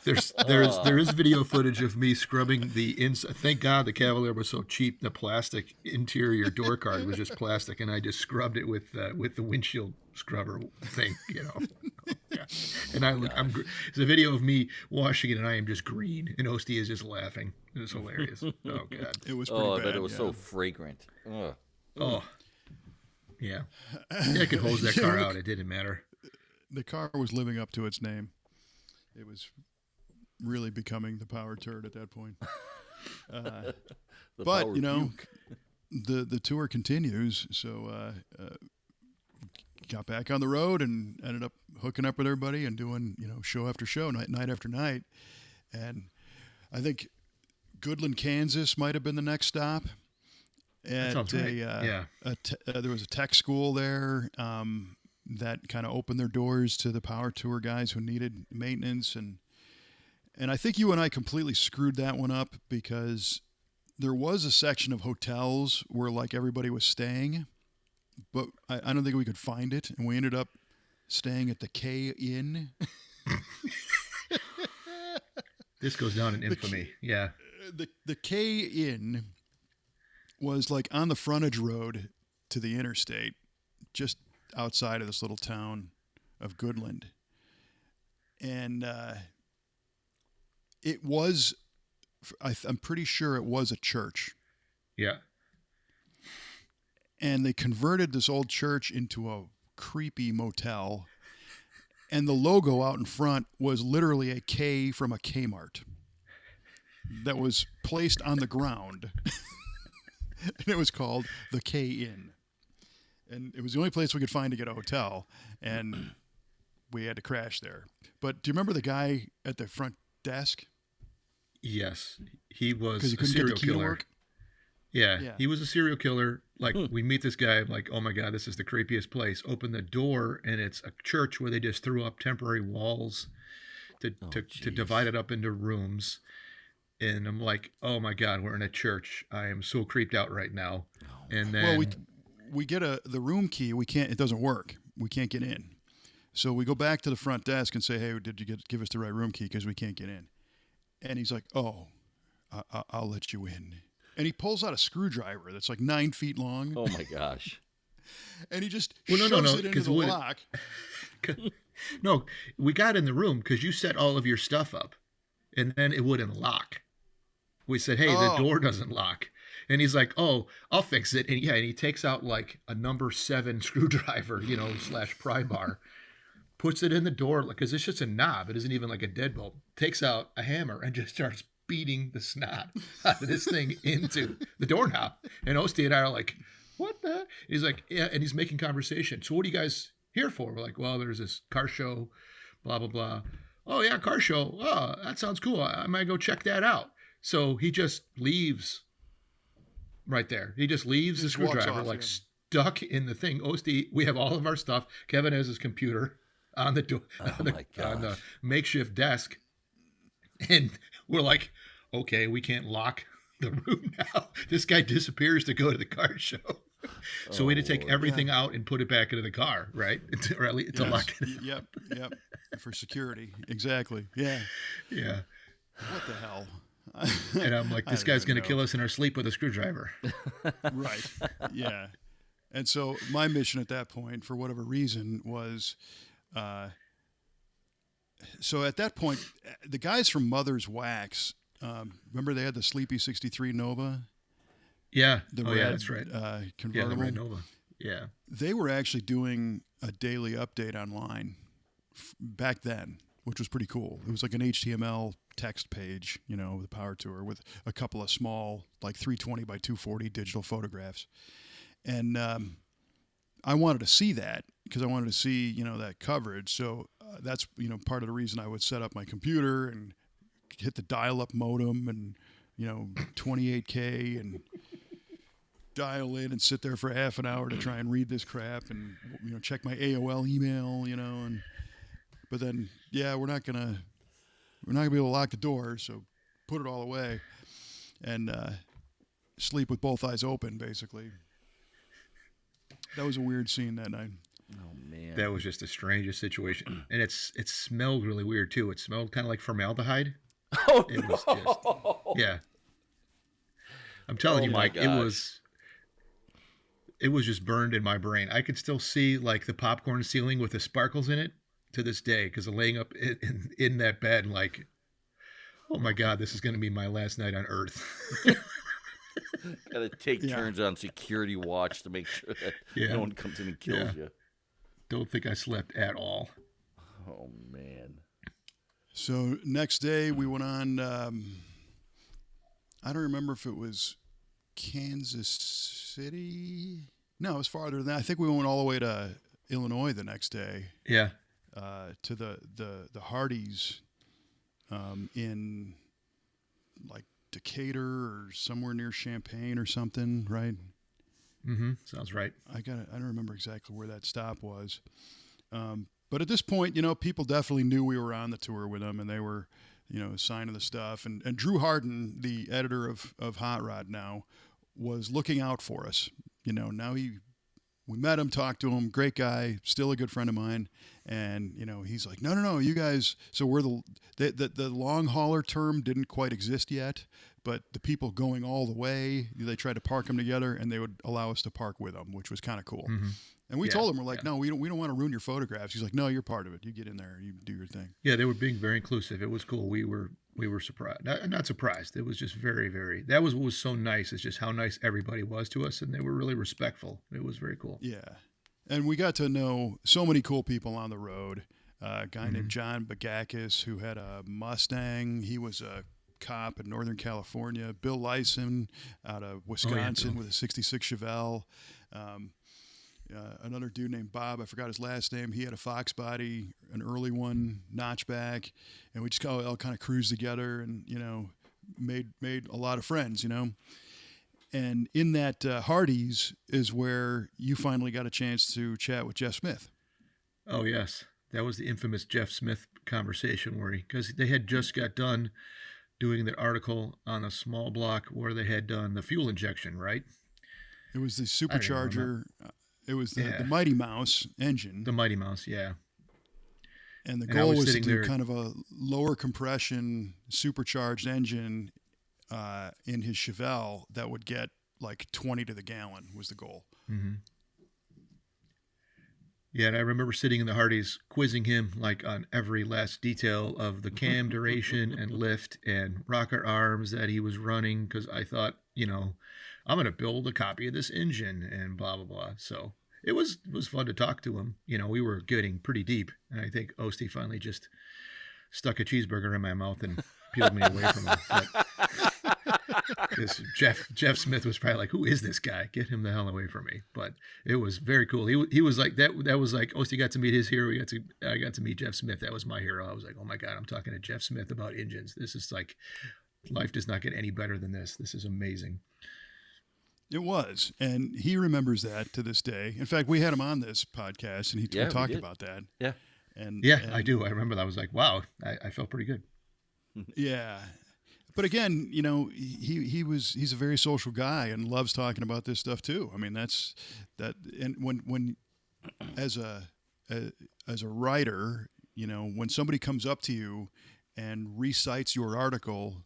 There is video footage of me scrubbing the inside. Thank God the Cavalier was so cheap. The plastic interior door card was just plastic, and I just scrubbed it with the windshield scrubber thing, you know. Yeah. And it's a video of me washing it, and I am just green, and Oeste is just laughing. It was hilarious. Oh God. It was pretty Oh, I bad. bet it was yeah. so fragrant. Ugh. Oh. Yeah. I could hose that car out. It didn't matter. The car was living up to its name. It was really becoming the power turd at that point. The But power you know, puke. the tour continues. So got back on the road and ended up hooking up with everybody and doing show after show, night after night. And I think Goodland, Kansas, might have been the next stop. That sounds right. Yeah. There was a tech school there that kind of opened their doors to the power tour guys who needed maintenance, and I think you and I completely screwed that one up because there was a section of hotels where like everybody was staying, but I don't think we could find it, and we ended up staying at the K Inn. This goes down in infamy. Yeah. The K Inn was like on the frontage road to the interstate, just outside of this little town of Goodland. And it was, I'm pretty sure it was a church. Yeah. And they converted this old church into a creepy motel. And the logo out in front was literally a K from a Kmart that was placed on the ground. And it was called the K Inn. And it was the only place we could find to get a hotel. And we had to crash there. But do you remember the guy at the front desk? Yes. He was Because he a couldn't get serial the key to killer. work? Yeah, Yeah. he was a serial killer. Like, we meet this guy, I'm like, oh my God, this is the creepiest place. Open the door, and it's a church where they just threw up temporary walls to divide it up into rooms. And I'm like, oh my God, we're in a church. I am so creeped out right now. And then, Well, we get the room key. We can't. It doesn't work. We can't get in. So we go back to the front desk and say, "Hey, did you give us the right room key? Because we can't get in." And he's like, "Oh, I'll let you in." And he pulls out a screwdriver that's like 9 feet long. Oh my gosh. And he just Well, no, shoves it into 'cause the what- lock. no, we got in the room because you set all of your stuff up, and then it wouldn't lock. We said, hey, the Oh. door doesn't lock. And he's like, oh, I'll fix it. And yeah, and he takes out like a number 7 screwdriver, / pry bar, puts it in the door because it's just a knob. It isn't even like a deadbolt. Takes out a hammer and just starts beating the snot out of this thing into the doorknob. And Oeste and I are like, what the? He's like, yeah. And he's making conversation. So what are you guys here for? We're like, well, there's this car show, blah, blah, blah. Oh, yeah, car show. Oh, that sounds cool. I might go check that out. So he just leaves right there. He just leaves the Just walks screwdriver off, like yeah. stuck in the thing. Oeste, we have all of our stuff. Kevin has his computer on the door, Oh on, the, my on the gosh. makeshift desk. And we're like, okay, we can't lock the room now. This guy disappears to go to the car show. So we had to take Lord. everything out and put it back into the car, right? Or at least to Yes. lock it. Yep. For security. Exactly. Yeah. Yeah. What the hell? And I'm like, I this don't guy's even going to know. kill us in our sleep with a screwdriver. Right. Yeah. And so my mission at that point, for whatever reason, was so at that point, the guys from Mother's Wax, remember they had the Sleepy 63 Nova? Yeah. The oh, red yeah, that's right. convertible. Yeah, the Red Nova. Yeah. They were actually doing a daily update online back then, which was pretty cool. It was like an HTML text page, the Power Tour with a couple of small, like 320 by 240 digital photographs. And I wanted to see that because I wanted to see, that coverage. So that's, part of the reason I would set up my computer and hit the dial-up modem and, 28K and dial in and sit there for half an hour to try and read this crap and, check my AOL email, but then, we're not gonna be able to lock the door, so put it all away and sleep with both eyes open, basically. That was a weird scene that night. Oh man, that was just the strangest situation, and it smelled really weird too. It smelled kind of like formaldehyde. Oh it no! Was just, yeah, I'm telling you, Mike, it was just burned in my brain. I could still see like the popcorn ceiling with the sparkles in it to this day because of laying up in that bed and like, oh my God, this is going to be my last night on Earth. Gotta take turns on security watch to make sure that no one comes in and kills you. Don't think I slept at all. Oh man. So next day we went on. I don't remember if it was Kansas City. No, it was farther than that. I think we went all the way to Illinois the next day. Yeah. To the Hardys in like Decatur or somewhere near Champaign or something, right? Mm-hmm. Sounds right. I don't remember exactly where that stop was. But at this point, people definitely knew we were on the tour with them, and they were, signing the stuff. And Drew Harden, the editor of Hot Rod now, was looking out for us. Now we met him, talked to him, great guy, still a good friend of mine. And, he's like, no, you guys. So we're the long hauler term didn't quite exist yet, but the people going all the way, they tried to park them together and they would allow us to park with them, which was kind of cool. Mm-hmm. And we told him, we're like, no, we don't want to ruin your photographs. He's like, no, you're part of it. You get in there, you do your thing. Yeah, they were being very inclusive. It was cool. We were surprised. Not surprised. It was just very, very. That was what was so nice. Is just how nice everybody was to us, and they were really respectful. It was very cool. Yeah, and we got to know so many cool people on the road. A guy named John Bagakis who had a Mustang. He was a cop in Northern California. Bill Lyson out of Wisconsin with a '66 Chevelle. Another dude named Bob, I forgot his last name. He had a Fox body, an early one, notchback, and we just all kind of cruised together and made a lot of friends. And in that Hardee's is where you finally got a chance to chat with Jeff Smith. Oh yes, that was the infamous Jeff Smith conversation because they had just got done doing that article on a small block where they had done the fuel injection, right? It was the supercharger. It was the Mighty Mouse engine. The Mighty Mouse, yeah. And the goal was to do kind of a lower compression supercharged engine in his Chevelle that would get like 20 to the gallon was the goal. Mm-hmm. Yeah, and I remember sitting in the Hardee's quizzing him like on every last detail of the cam duration and lift and rocker arms that he was running because I thought, I'm going to build a copy of this engine and blah, blah, blah. So it was fun to talk to him. We were getting pretty deep. And I think Oeste finally just stuck a cheeseburger in my mouth and peeled me away from him. This Jeff Smith was probably like, who is this guy? Get him the hell away from me. But it was very cool. He was like, that was like, Oeste got to meet his hero. I got to meet Jeff Smith. That was my hero. I was like, oh my God, I'm talking to Jeff Smith about engines. This is like, life does not get any better than this. This is amazing. It was, and he remembers that to this day. In fact, we had him on this podcast, and we talked about that. Yeah, and I do. I remember that. I was like, wow, I felt pretty good. Yeah, but again, he's a very social guy and loves talking about this stuff too. I mean, that's that. And when as a writer, when somebody comes up to you and recites your article,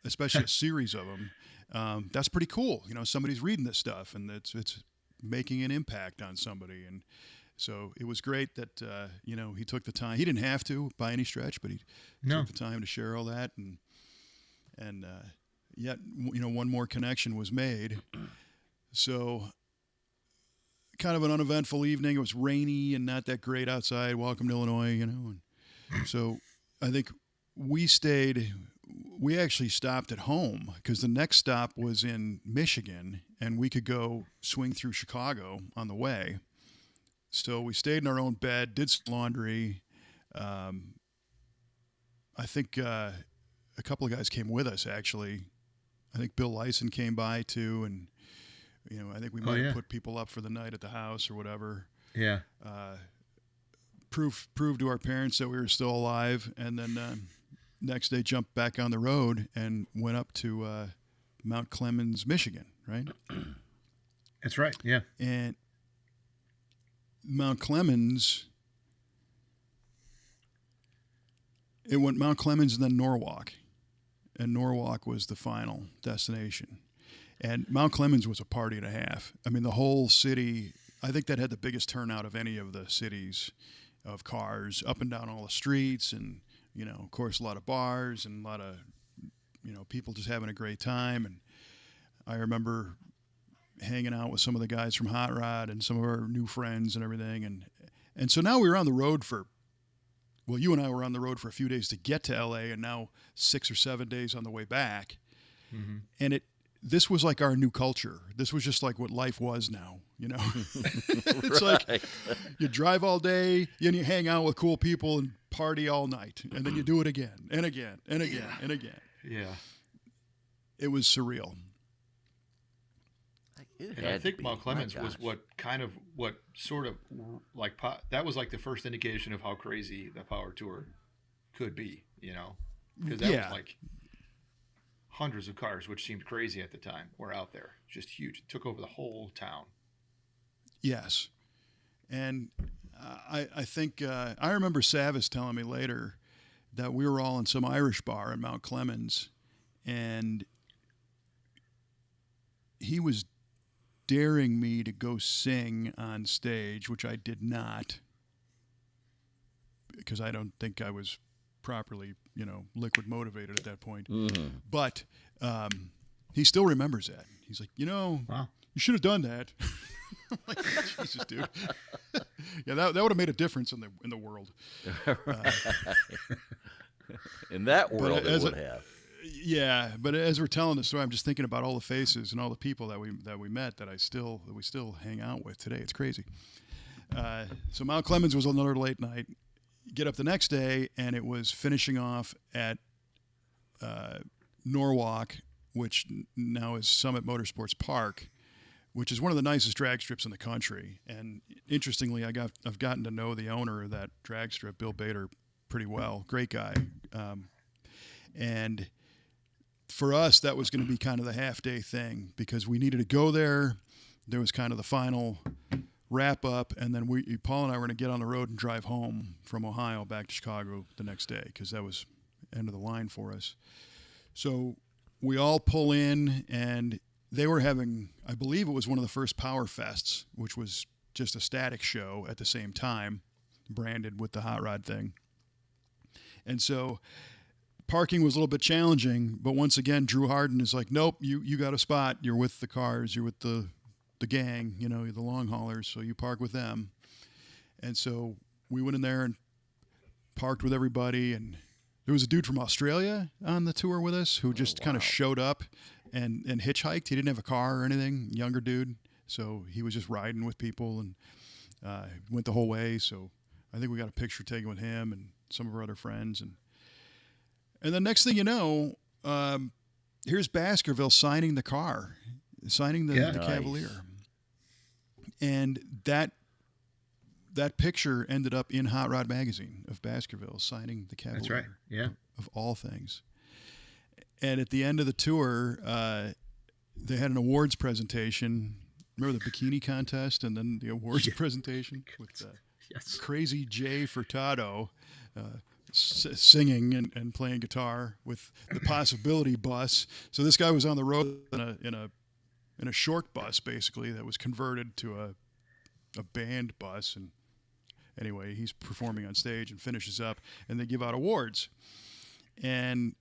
especially a series of them. That's pretty cool. Somebody's reading this stuff and it's making an impact on somebody. And So it was great that he took the time. He didn't have to by any stretch, but he took the time to share all that, and yet one more connection was made. So kind of an uneventful evening. It was rainy and not that great outside. Welcome to Illinois, and so I think we actually stopped at home because the next stop was in Michigan, and we could go swing through Chicago on the way. So we stayed in our own bed, did some laundry. I think a couple of guys came with us, actually. I think Bill Lyson came by, too, and, I think we might have put people up for the night at the house or whatever. Yeah. Proved to our parents that we were still alive, and then next day jumped back on the road and went up to Mount Clemens, Michigan, right? That's right, yeah. And Mount Clemens, it went Mount Clemens and then Norwalk. And Norwalk was the final destination. And Mount Clemens was a party and a half. I mean, the whole city, I think that had the biggest turnout of any of the cities of cars up and down all the streets. And, of course, a lot of bars and a lot of, people just having a great time. And I remember hanging out with some of the guys from Hot Rod and some of our new friends and everything. And so now we were on the road you and I were on the road for a few days to get to LA, and now 6 or 7 days on the way back. Mm-hmm. And this was like our new culture. This was just like what life was now, It's like you drive all day and you hang out with cool people and party all night. And then you do it again and again and again and again. Yeah. It was surreal. And I think Mount Clemens was what sort of like that was like the first indication of how crazy the Power Tour could be, because that was like hundreds of cars, which seemed crazy at the time, were out there. Just huge. It took over the whole town. Yes. And I think I remember Savis telling me later that we were all in some Irish bar in Mount Clemens, and he was daring me to go sing on stage, which I did not, because I don't think I was properly, liquid motivated at that point. Mm-hmm. But he still remembers that. He's like, wow, you should have done that. I'm like, Jesus, dude. Yeah, that would have made a difference in the world. In that world, it would have. Yeah, but as we're telling the story, I'm just thinking about all the faces and all the people that we met that we still hang out with today. It's crazy. So Mount Clemens was another late night. Get up the next day, and it was finishing off at Norwalk, which now is Summit Motorsports Park, which is one of the nicest drag strips in the country. And interestingly, I've gotten to know the owner of that drag strip, Bill Bader, pretty well. Great guy. And for us, that was going to be kind of the half-day thing because we needed to go there. There was kind of the final wrap-up, and then Paul and I were going to get on the road and drive home from Ohio back to Chicago the next day because that was end of the line for us. So we all pull in, and they were having, I believe it was one of the first Power Fests, which was just a static show at the same time, branded with the Hot Rod thing. And so parking was a little bit challenging, but once again, Drew Harden is like, nope, you got a spot. You're with the cars. You're with the gang, the long haulers, so you park with them. And so we went in there and parked with everybody, and there was a dude from Australia on the tour with us who just kind of showed up and hitchhiked. He didn't have a car or anything, younger dude, so he was just riding with people and went the whole way. So I think we got a picture taken with him and some of our other friends. And the next thing you know, here's Baskerville signing the car, signing the Nice. Cavalier. And that picture ended up in Hot Rod Magazine of Baskerville signing the Cavalier. That's right, yeah. Of all things. And at the end of the tour, they had an awards presentation. Remember the bikini contest and then the awards presentation with Crazy Jay Furtado singing and playing guitar with the Possibility bus. So this guy was on the road in a short bus, basically, that was converted to a band bus, and anyway, he's performing on stage and finishes up, and they give out awards. And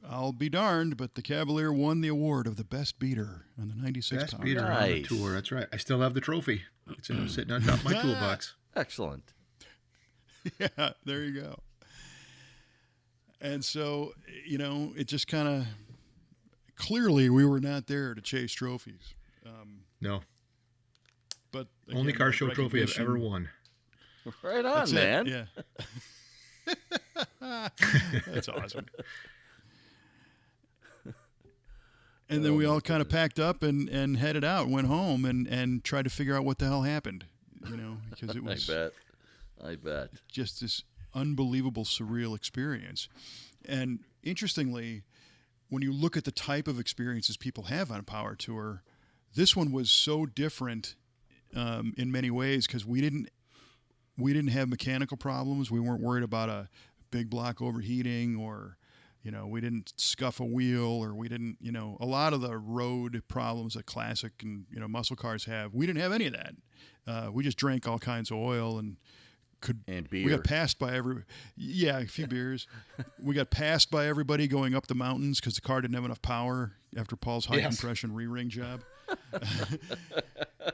I'll be darned, but the Cavalier won the award of the best beater on the 96 Best power. beater on the Nice. tour. That's right. I still have the trophy. It's sitting on top of my toolbox. Excellent. Yeah, there you go. And so, it just kind of clearly we were not there to chase trophies. No. But Only again, car that show trophy I've ever won. Right on, That's it, man. Yeah. That's awesome. And then we all kind of packed up and headed out, went home, and tried to figure out what the hell happened, because it was I bet. just this unbelievable, surreal experience. And interestingly, when you look at the type of experiences people have on a power tour, this one was so different in many ways because we didn't have mechanical problems. We weren't worried about a big block overheating or we didn't scuff a wheel, or we didn't, a lot of the road problems that classic and, muscle cars have. We didn't have any of that. We just drank all kinds of oil and beer. We got passed by a few beers. We got passed by everybody going up the mountains because the car didn't have enough power after Paul's high compression re-ring job.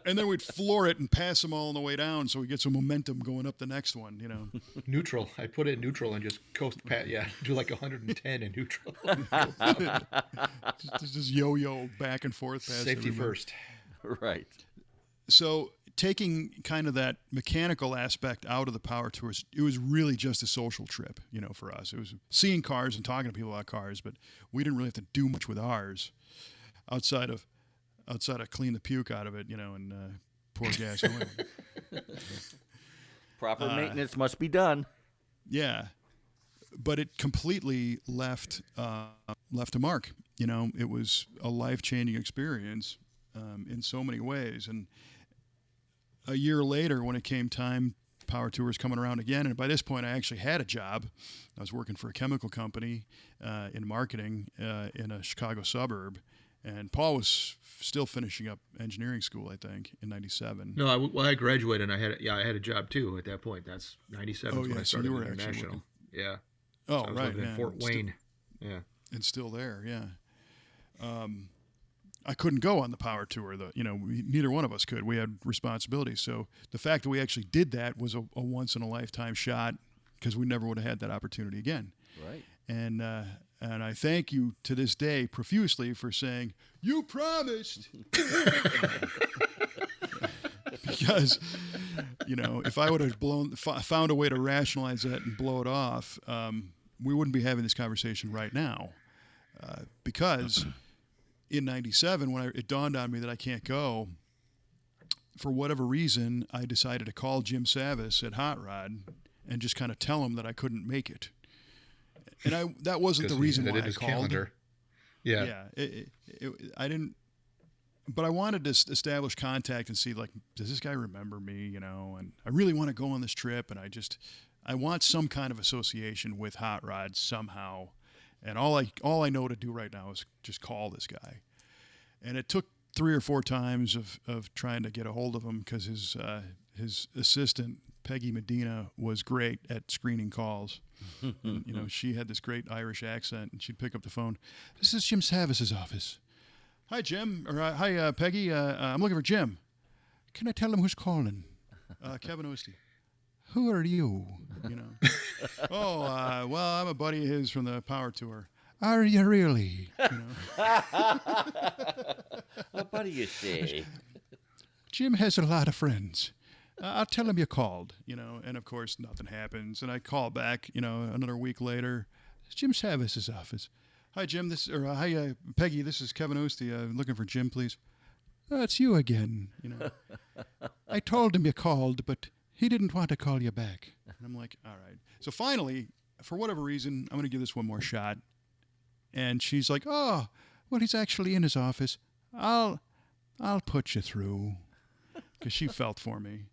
And then we'd floor it and pass them all on the way down, so we get some momentum going up the next one. Neutral. I put it in neutral and just coast pat. Yeah, do like 110 in neutral. just yo-yo back and forth. Past Safety everybody. first. Right. So taking kind of that mechanical aspect out of the power tours, it was really just a social trip, for us. It was seeing cars and talking to people about cars, but we didn't really have to do much with ours outside of clean the puke out of it, and pour gasoline. Proper maintenance must be done. Yeah, but it completely left a mark. It was a life-changing experience in so many ways. And a year later, when it came time, power tours coming around again, and by this point, I actually had a job. I was working for a chemical company in marketing in a Chicago suburb. And Paul was still finishing up engineering school, I think, in '97. No, I graduated and I had a job too at that point. That's '97 when I started you were international. Yeah. Oh, I was right. living in Fort Wayne. Yeah. And still there, yeah. I couldn't go on the power tour. Neither one of us could. We had responsibilities. So the fact that we actually did that was a once-in-a-lifetime shot because we never would have had that opportunity again. Right. And I thank you to this day profusely for saying, you promised. Because, if I would have found a way to rationalize that and blow it off, we wouldn't be having this conversation right now. Because in '97, when it dawned on me that I can't go, for whatever reason, I decided to call Jim Savis at Hot Rod and just kind of tell him that I couldn't make it. And that wasn't the reason why I called. Calendar. Yeah. I didn't. But I wanted to establish contact and see, like, does this guy remember me? And I really want to go on this trip, and I want some kind of association with Hot Rod somehow. And all I know to do right now is just call this guy. And it took 3 or 4 times of trying to get a hold of him because his assistant Peggy Medina was great at screening calls. And, she had this great Irish accent, and she'd pick up the phone. This is Jim Savis's office. Hi, Jim. Or hi, Peggy. I'm looking for Jim. Can I tell him who's calling? Kevin Oeste. Who are you? Oh, well, I'm a buddy of his from the Power Tour. Are you really? What buddy you say? Jim has a lot of friends. I'll tell him you called, and of course nothing happens. And I call back, another week later. It's Jim Savis's office. Hi, Jim. Hi, Peggy. This is Kevin Oeste. I'm looking for Jim, please. It's you again. I told him you called, but he didn't want to call you back. And I'm like, all right. So finally, for whatever reason, I'm going to give this one more shot. And she's like, oh, well, he's actually in his office. I'll put you through, because she felt for me.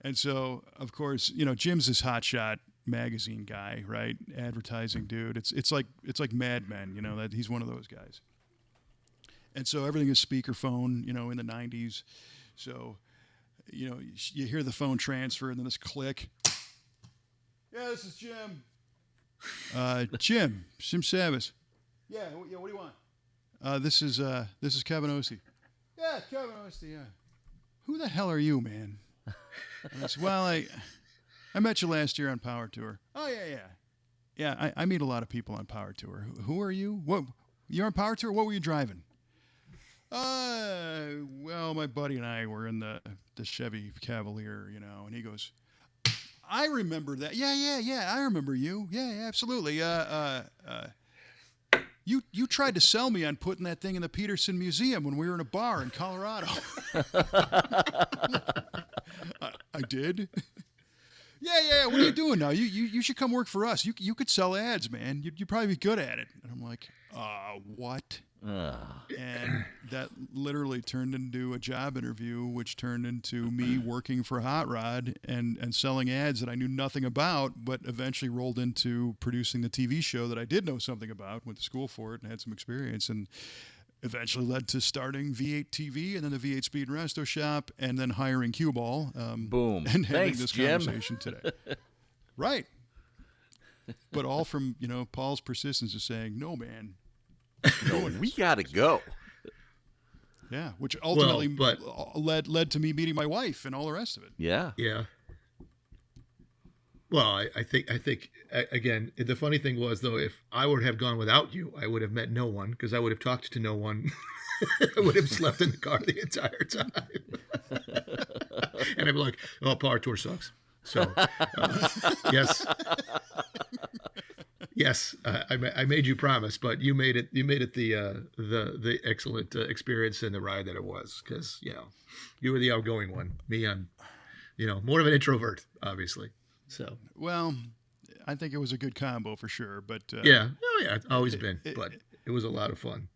And so, of course, Jim's this hotshot magazine guy, right? Advertising dude. It's like Mad Men, that he's one of those guys. And so everything is speakerphone, in the 90s. So you hear the phone transfer and then this click. Yeah, this is Jim. Jim Savas. Yeah, what do you want? This is Kevin Oeste. Yeah, Kevin Oeste. Yeah. Who the hell are you, man? I said, well, I met you last year on Power Tour. Oh yeah. Yeah, I meet a lot of people on Power Tour. Who are you? What? You're on Power Tour? What were you driving? Well, my buddy and I were in the Chevy Cavalier, and he goes, I remember that. Yeah, I remember you. Yeah, absolutely. You tried to sell me on putting that thing in the Peterson Museum when we were in a bar in Colorado. I did. Yeah. What are you doing now? You should come work for us. You could sell ads, man. You'd probably be good at it. And I'm like, what? And that literally turned into a job interview, which turned into me working for Hot Rod and selling ads that I knew nothing about, but eventually rolled into producing the TV show that I did know something about, went to school for it and had some experience, and eventually led to starting V8 TV and then the V8 Speed and Resto Shop and then hiring Cue Ball. Boom. And having Thanks, this Jim. conversation today. Right. But all from, Paul's persistence of saying, no, man. No, we got to go. Yeah, which ultimately Well, led to me meeting my wife and all the rest of it. Yeah. Yeah. Well, I think again, the funny thing was though, if I would have gone without you, I would have met no one because I would have talked to no one. I would have slept in the car the entire time, and I'd be like, "Oh, Power Tour sucks." So, yes, yes, I made you promise, but you made it. You made it the excellent experience and the ride that it was because you were the outgoing one. Me, I'm more of an introvert, obviously. So well, I think it was a good combo for sure. But yeah, it's always been. But it was a lot of fun.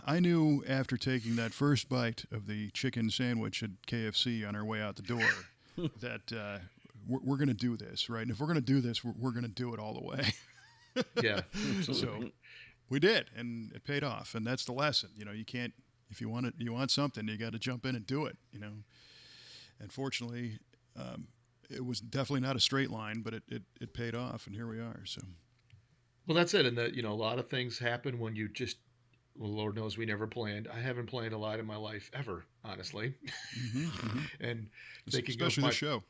I knew after taking that first bite of the chicken sandwich at KFC on our way out the door that we're going to do this, right? And if we're going to do this, we're going to do it all the way. Yeah, So we did, and it paid off. And that's the lesson. You can't, if you want something, you got to jump in and do it. And fortunately, it was definitely not a straight line, but it paid off, and here we are. So, well, that's it. And that a lot of things happen when you just. Well, Lord knows we never planned. I haven't planned a lot in my life ever, honestly. And thinking especially of the show.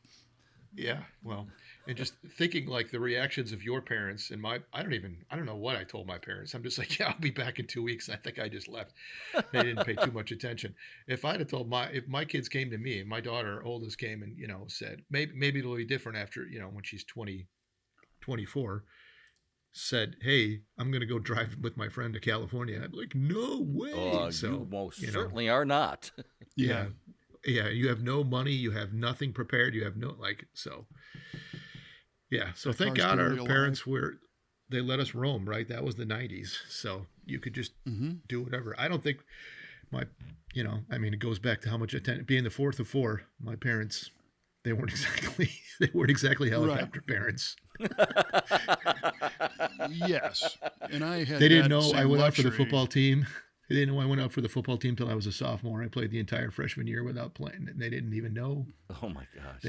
Yeah, well, and just thinking like the reactions of your parents and I don't know what I told my parents. I'm just like, yeah, I'll be back in 2 weeks. I think I just left. They didn't pay too much attention. If I'd have told if my kids came to me and my daughter, oldest, came and, said, maybe it'll be different after, when she's 24, said, hey, I'm going to go drive with my friend to California. I'd be like, no way. So, you most certainly are not. Yeah. Yeah, you have no money, you have nothing prepared, you have no so. Yeah, so thank God our parents they let us roam, right? That was the 90s, so you could just do whatever. I don't think it goes back to how much being the fourth of four. My parents, they weren't exactly helicopter parents. Yes, and I had. They didn't know I went out for the luxury. football team. They didn't know I went out for the football team till I was a sophomore. I played the entire freshman year without playing, and they didn't even know. Oh my gosh!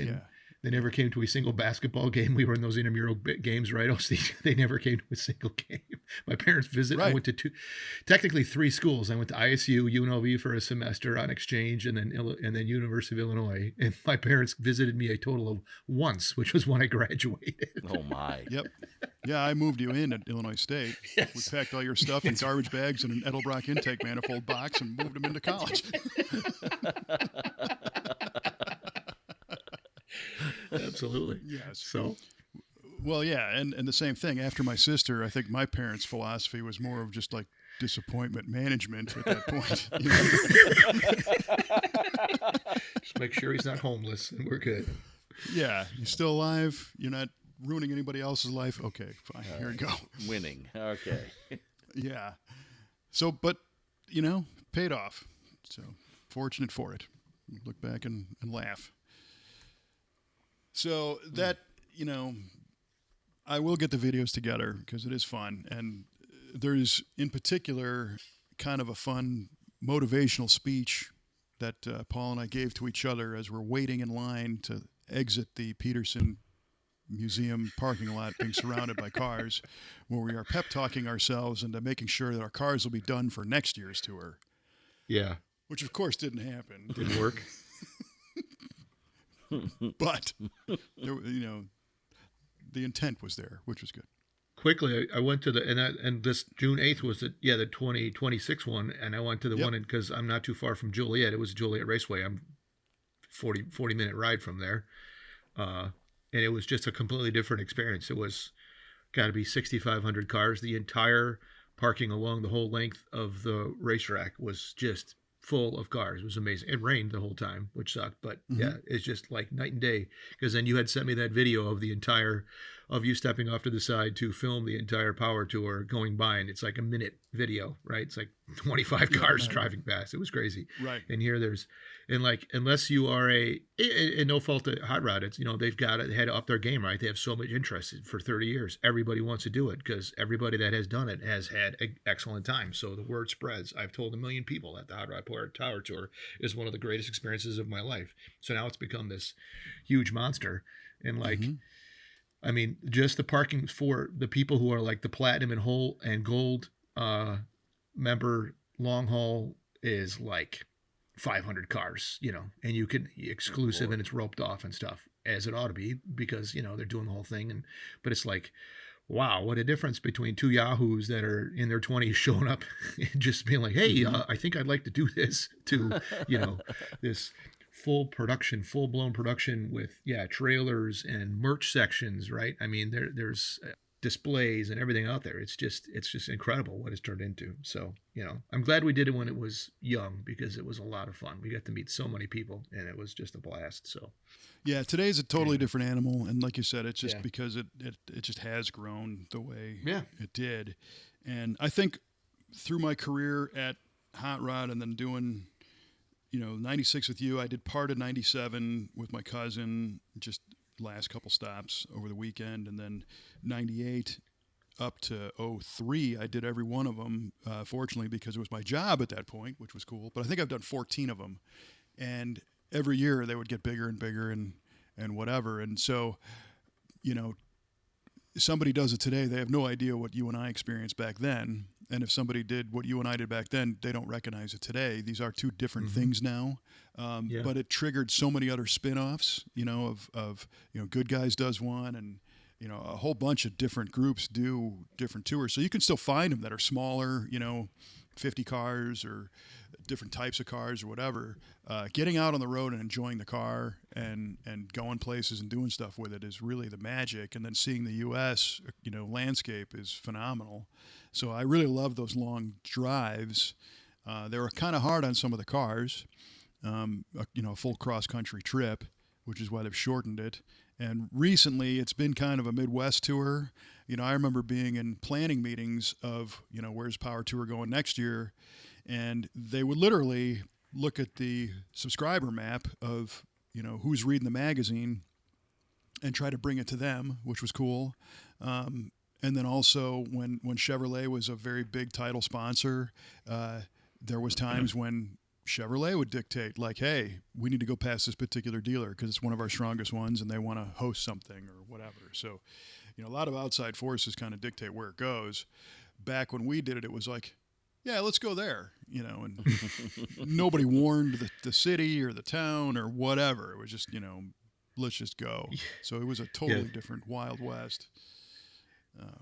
They never came to a single basketball game. We were in those intramural games, right? They never came to a single game. My parents visited. Right. I went to technically 3 schools. I went to ISU, UNLV for a semester on exchange, and then University of Illinois. And my parents visited me a total of once, which was when I graduated. Oh my! Yep. Yeah, I moved you in at Illinois State. Yes. We packed all your stuff in garbage bags and an Edelbrock intake manifold box and moved them into college. Absolutely. Yes. So. Well, yeah, and the same thing. After my sister, I think my parents' philosophy was more of just like disappointment management at that point. Just make sure he's not homeless, and we're good. Yeah, you're still alive. You're not ruining anybody else's life. Okay, fine. Here we go. Winning. Okay. Yeah. So, but paid off. So fortunate for it. Look back and laugh. So that I will get the videos together because it is fun, and there's in particular kind of a fun motivational speech that Paul and I gave to each other as we're waiting in line to exit the Peterson Museum parking lot, being surrounded by cars, where we are pep talking ourselves into making sure that our cars will be done for next year's tour. Yeah. Which of course didn't happen. Didn't work. But the intent was there, which was good. Quickly, I went to and this June 8th was the 2026 one, and I went to the one because I'm not too far from Joliet. It was Joliet Raceway. I'm 40-minute ride from there. And it was just a completely different experience. It was got to be 6,500 cars. The entire parking along the whole length of the racetrack was just full of cars. It was amazing. It rained the whole time, which sucked, but yeah, it's just like night and day. Because then you had sent me that video of of you stepping off to the side to film the entire power tour going by, and it's like a minute video, right? It's like 25 cars driving past. It was crazy. Right. And here unless you are and no fault to Hot Rod, it's, they've had to up their game, right? They have so much interest for 30 years. Everybody wants to do it because everybody that has done it has had an excellent time. So the word spreads. I've told 1 million people that the Hot Rod Power Tour is one of the greatest experiences of my life. So now it's become this huge monster. And I mean, just the parking for the people who are like the platinum and gold member long haul is like 500 cars, and you can exclusive and it's roped off and stuff, as it ought to be, because they're doing the whole thing. But it's like, wow, what a difference between two yahoos that are in their 20s showing up and just being like, hey, I think I'd like to do this, to this full blown production with trailers and merch sections, right? I mean, there's displays and everything out there. It's just incredible what it's turned into. So I'm glad we did it when it was young, because it was a lot of fun. We got to meet so many people, and it was just a blast. So yeah, today's a totally different animal, and like you said, it's just because it just has grown the way it did. And I think through my career at Hot Rod, and then doing 96 with you, I did part of 97 with my cousin, just last couple stops over the weekend, and then 98 up to 03, I did every one of them, fortunately, because it was my job at that point, which was cool. But I think I've done 14 of them, and every year they would get bigger and bigger and whatever. And so, somebody does it today, they have no idea what you and I experienced back then. And if somebody did what you and I did back then, they don't recognize it today. These are two different things now. But it triggered so many other spin-offs, of Good Guys does one, and, a whole bunch of different groups do different tours. So you can still find them that are smaller, 50 cars or different types of cars or whatever. Getting out on the road and enjoying the car and going places and doing stuff with it is really the magic. And then seeing the U.S., landscape is phenomenal. So I really love those long drives. They were kind of hard on some of the cars, a full cross-country trip, which is why they've shortened it. And recently, it's been kind of a Midwest tour. I remember being in planning meetings of, where's Power Tour going next year? And they would literally look at the subscriber map of, who's reading the magazine and try to bring it to them, which was cool. And then also when Chevrolet was a very big title sponsor, there was times when Chevrolet would dictate, like, hey, we need to go past this particular dealer because it's one of our strongest ones and they want to host something or whatever. So, a lot of outside forces kind of dictate where it goes. Back when we did it, it was like, yeah, let's go there, and nobody warned the city or the town or whatever. It was just, let's just go. So it was a totally different Wild West.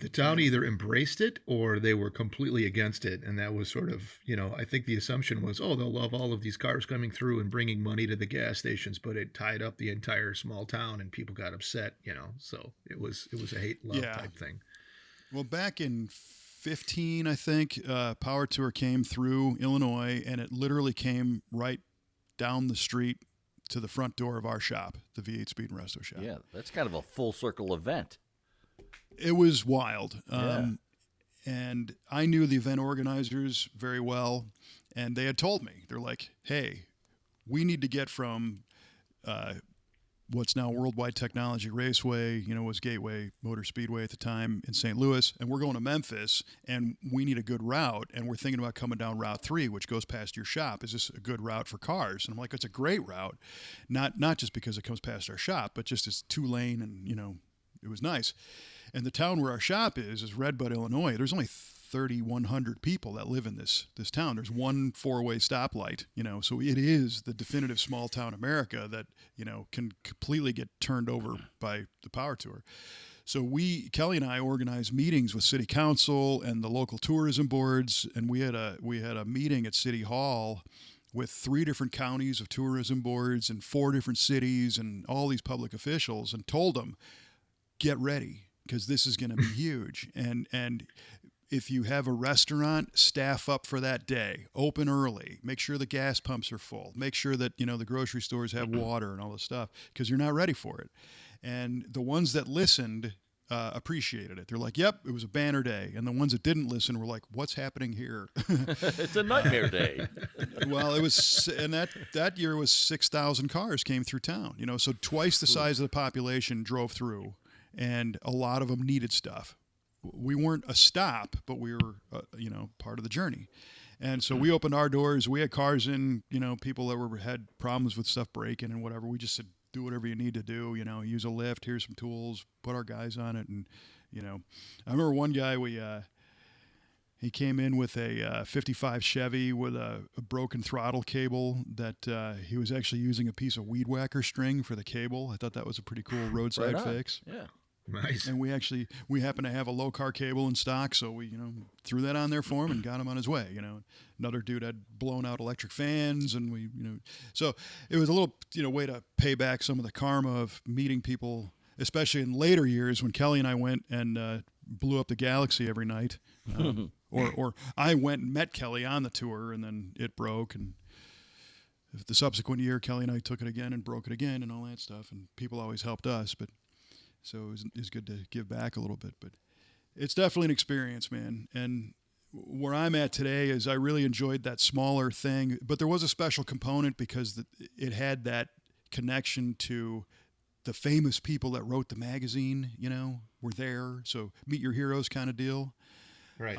The town either embraced it or they were completely against it. And that was sort of, I think the assumption was, they'll love all of these cars coming through and bringing money to the gas stations, but it tied up the entire small town and people got upset, so it was a hate-love type thing. Well, back in 15, I think, Power Tour came through Illinois, and it literally came right down the street to the front door of our shop, the V8 Speed and Resto shop. Yeah, that's kind of a full circle event. It was wild. And I knew the event organizers very well, and they had told me, they're like, hey, we need to get from what's now Worldwide Technology Raceway, was Gateway Motor Speedway at the time in St. Louis, and we're going to Memphis, and we need a good route, and we're thinking about coming down Route 3, which goes past your shop. Is this a good route for cars? And I'm like, it's a great route, not just because it comes past our shop, but just it's 2-lane, and it was nice. And the town where our shop is Redbud, Illinois. There's only 3,100 people that live in this town. There's one 4-way stoplight, so it is the definitive small town America that, can completely get turned over by the power tour. So Kelly and I organized meetings with city council and the local tourism boards. And we had a meeting at City Hall with 3 different counties of tourism boards and 4 different cities and all these public officials, and told them, get ready, because this is going to be huge. And if you have a restaurant, staff up for that day. Open early. Make sure the gas pumps are full. Make sure that, the grocery stores have water and all this stuff, because you're not ready for it. And the ones that listened appreciated it. They're like, yep, it was a banner day. And the ones that didn't listen were like, what's happening here? It's a nightmare day. Well, it was, and that year was 6,000 cars came through town, so twice the size of the population drove through, and a lot of them needed stuff. We weren't a stop, but we were, part of the journey. And so we opened our doors. We had cars in, people that had problems with stuff breaking and whatever. We just said, do whatever you need to do, use a lift, here's some tools, put our guys on it. And, I remember one guy, he came in with a 55 Chevy with a broken throttle cable that he was actually using a piece of weed whacker string for the cable. I thought that was a pretty cool roadside fix. Yeah. Nice. And we happened to have a low car cable in stock, so we threw that on there for him and got him on his way. Another dude had blown out electric fans, and we so it was a little way to pay back some of the karma of meeting people, especially in later years when Kelly and I went and blew up the Galaxy every night, or I went and met Kelly on the tour, and then it broke, and the subsequent year Kelly and I took it again and broke it again and all that stuff, and people always helped us, but. So it was good to give back a little bit, but it's definitely an experience, man. And where I'm at today is I really enjoyed that smaller thing, but there was a special component because it had that connection to the famous people that wrote the magazine, were there. So meet your heroes kind of deal. Right.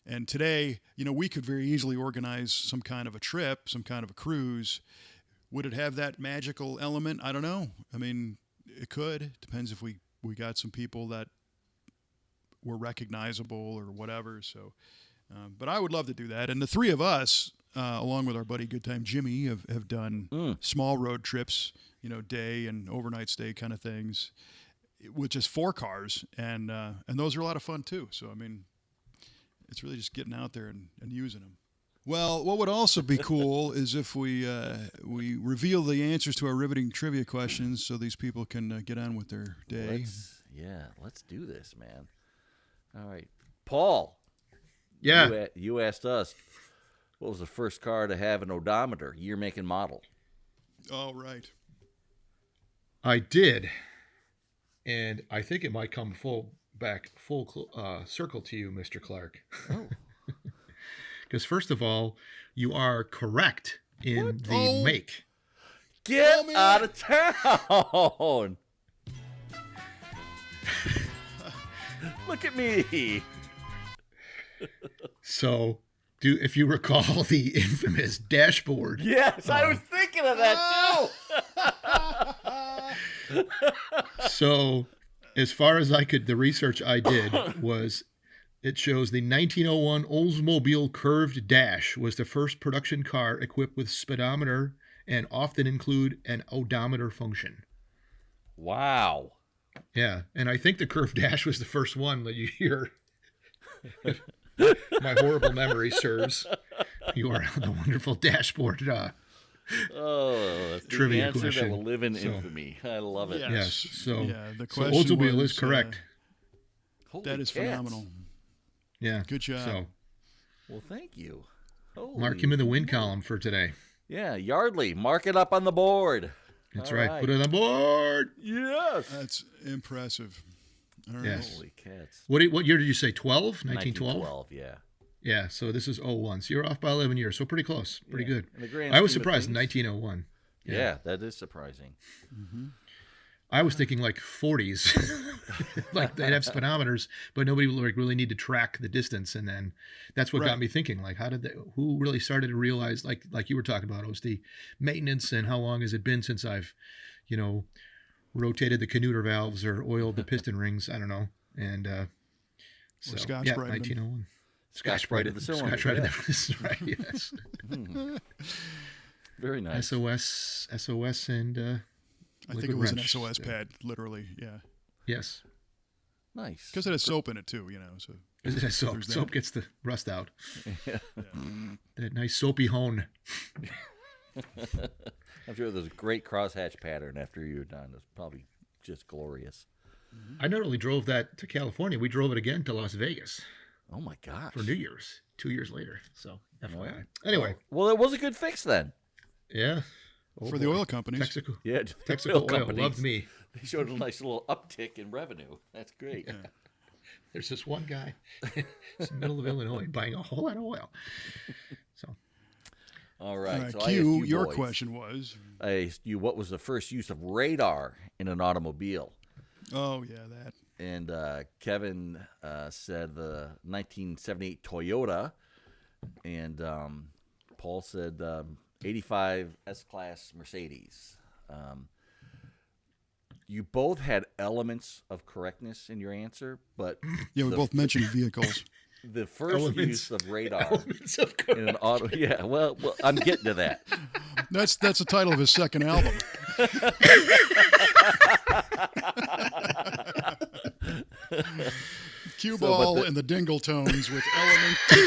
And today, we could very easily organize some kind of a trip, some kind of a cruise. Would it have that magical element? I don't know. I mean, it could. Depends if we got some people that were recognizable or whatever. So, but I would love to do that. And the 3 of us, along with our buddy Good Time Jimmy, have done small road trips, day and overnight stay kind of things, with just 4 cars, and those are a lot of fun too. So I mean, it's really just getting out there and using them. Well, what would also be cool is if we reveal the answers to our riveting trivia questions, so these people can get on with their day. Let's do this, man. All right, Paul. Yeah. You asked us what was the first car to have an odometer, year, make, and model. Oh, right. I did, and I think it might come full circle to you, Mr. Clarke. Oh. Because first of all, you are correct in the make. Get out of town! Look at me. So, if you recall the infamous dashboard. Yes, I was thinking of that too. So, as far as the research I did was, it shows the 1901 Oldsmobile Curved Dash was the first production car equipped with speedometer and often include an odometer function. Wow. Yeah, and I think the Curved Dash was the first one that you hear. My horrible memory serves. You are on the wonderful dashboard. That's trivia the answer question. that will live in infamy. I love it. Yes. So, the so question Oldsmobile was, is correct. That is phenomenal. Yeah. Good job. So, well, thank you. mark him in the win column for today. Yeah, Yardley, mark it up on the board. That's right. Put it on the board. Yes. That's impressive. All right. Yes. Holy cats. What year did you say? 12? 1912? 1912, yeah. Yeah, so this is 01. So you're off by 11 years. So pretty close. Pretty good. In the grand I was scheme of surprised in things. 1901. Yeah, that is surprising. Mm-hmm. I was thinking like 40s, like they'd have speedometers, but nobody would like really need to track the distance. And then that's what got me thinking, like, who really started to realize, like you were talking about, Oeste, maintenance, and how long has it been since I've, rotated the Canuter valves or oiled the piston rings? I don't know. And so, Scotch-Brite 1901. Scotch-Brite the cylinder. Scotch-Brite, that's right. Yes. Very nice. SOS, and I think it was wrench. an SOS pad, literally. Yeah. Yes. Nice. Because it has soap in it too, So Is it soap? there's that. Soap gets the rust out. Yeah. That nice soapy hone. I'm sure there's a great crosshatch pattern after you're done. It's probably just glorious. I not only drove that to California, we drove it again to Las Vegas Oh my gosh. for New Year's 2 years later. So, FYI. Well, Anyway, Well, it was a good fix then. yeah. Oh, For the boy. oil companies. Texaco, Yeah. Texaco oil Oil companies, loved me. They showed a nice little uptick in revenue. That's great. Yeah. There's this one guy in the middle of Illinois buying a whole lot of oil. So, All right. So I asked Q, you your boys, question was. I asked you what was the first use of radar in an automobile. Oh yeah, that. And Kevin said the 1978 Toyota, and Paul said 85 S-Class Mercedes. You both had elements of correctness in your answer, but Yeah, we both mentioned vehicles. the first use of radar elements of in an auto. Yeah, well, I'm getting to that. That's the title of his second album. Cue ball and the Dingle Tones with elements of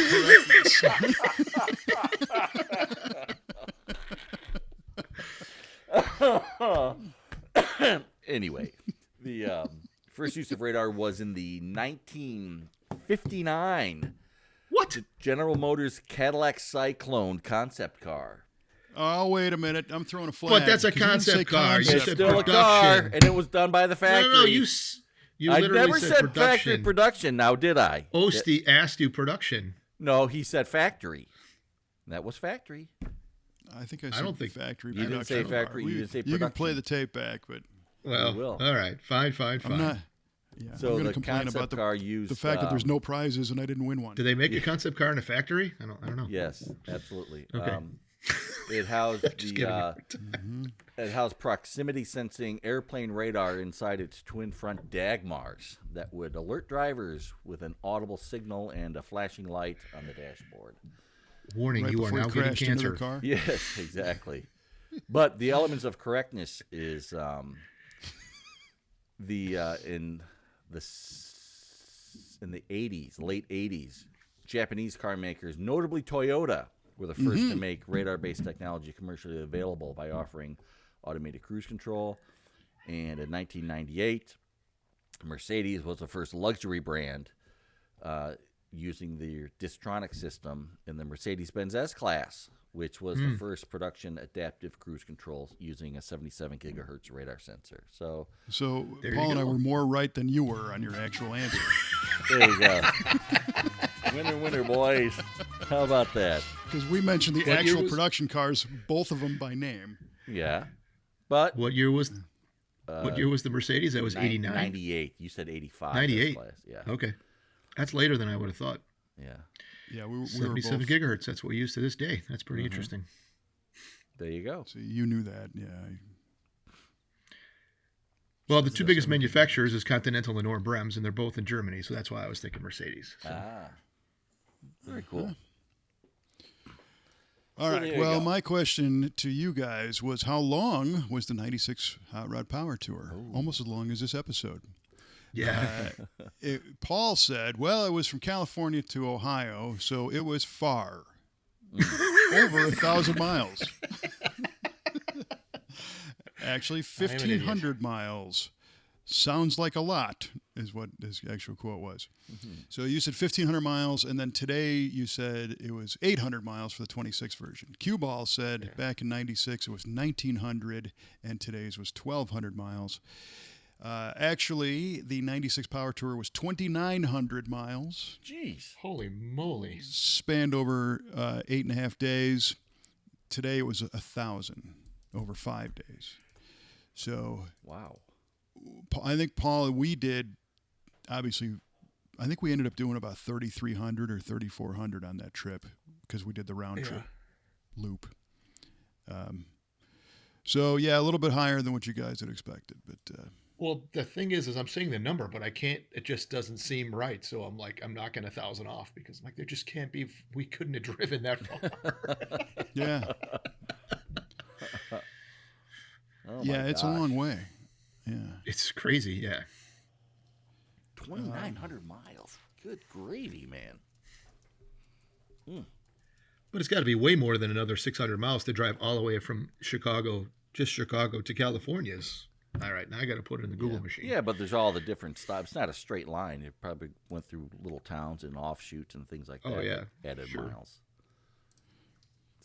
correctness. Anyway, the first use of radar was in the 1959 what? General Motors Cadillac Cyclone concept car. Oh, wait a minute. I'm throwing a flag. But that's a 'cause you didn't say concept car. You It's said still production. a car, and it was done by the factory. No, you I literally never said said factory production. production. Now, did I? Oeste asked you production. No, he said factory. That was factory. I think I said don't think- factory You didn't say production. factory, you didn't say You can play production. the tape back, but Well, will. all right. Fine. I'm not. Yeah, So I'm going the to complain concept about car used the fact that there's no prizes and I didn't win one. Do they make a concept car in a factory? I don't know. Yes, absolutely. Okay. It housed Just the kidding. it housed proximity sensing airplane radar inside its twin front Dagmars that would alert drivers with an audible signal and a flashing light on the dashboard. Warning, Right you are before now you getting crashed into cancer. the car. Yes, exactly. But the elements of correctness is in the 80s, late 80s, Japanese car makers, notably Toyota, were the first to make radar-based technology commercially available by offering automated cruise control. And in 1998, Mercedes was the first luxury brand using the Distronic system in the Mercedes-Benz S-Class, which was the first production adaptive cruise control using a 77 gigahertz radar sensor. So So you Paul and I go. were more right than you were on your actual answer. there you go. Winner, winner, boys. How about that? Because we mentioned the What year actual was- production cars, both of them by name. Yeah. But What year was the Mercedes? That was 89. 98. You said 85. 98. S-Class. Yeah. Okay, that's later than I would have thought. Yeah. Yeah, we were 77 both. gigahertz. That's what we use to this day. That's pretty interesting. There you go. So you knew that, yeah. Well, the two biggest manufacturers is Continental and Brems, and they're both in Germany, so that's why I was thinking Mercedes. So. Very cool. All So right. there you Well, go. my question to you guys was, how long was the '96 Hot Rod Power Tour? Almost as long as this episode. Yeah. Paul said, well, it was from California to Ohio, so it was far. Over 1,000 miles. Actually, 1,500 miles. Sounds like a lot, is what his actual quote was. So you said 1,500 miles, and then today you said it was 800 miles for the 26 version. Cue Ball said back in 96 it was 1,900, and today's was 1,200 miles. Actually, the 96 Power Tour was 2,900 miles, Jeez. Holy moly. spanned over 8.5 days. Today it was 1,000 over 5 days. So Wow. I think, Paul, we did, obviously, I think we ended up doing about 3,300 or 3,400 on that trip because we did the round trip loop. So, yeah, a little bit higher than what you guys had expected. But Well, the thing is I'm seeing the number, but I can't, it just doesn't seem right. So I'm like, I'm knocking 1,000 off because I'm like, there just can't be, we couldn't have driven that far. yeah. Oh Yeah, my it's a gosh. long way. Yeah. It's crazy. Yeah. 2,900 miles. Good gravy, man. But it's got to be way more than another 600 miles to drive all the way from Chicago, just Chicago to California's. All right. Now I got to put it in the Google machine. Yeah, but there's all the different stops. It's not a straight line. It probably went through little towns and offshoots and things like that. Oh, yeah. that added Sure. miles.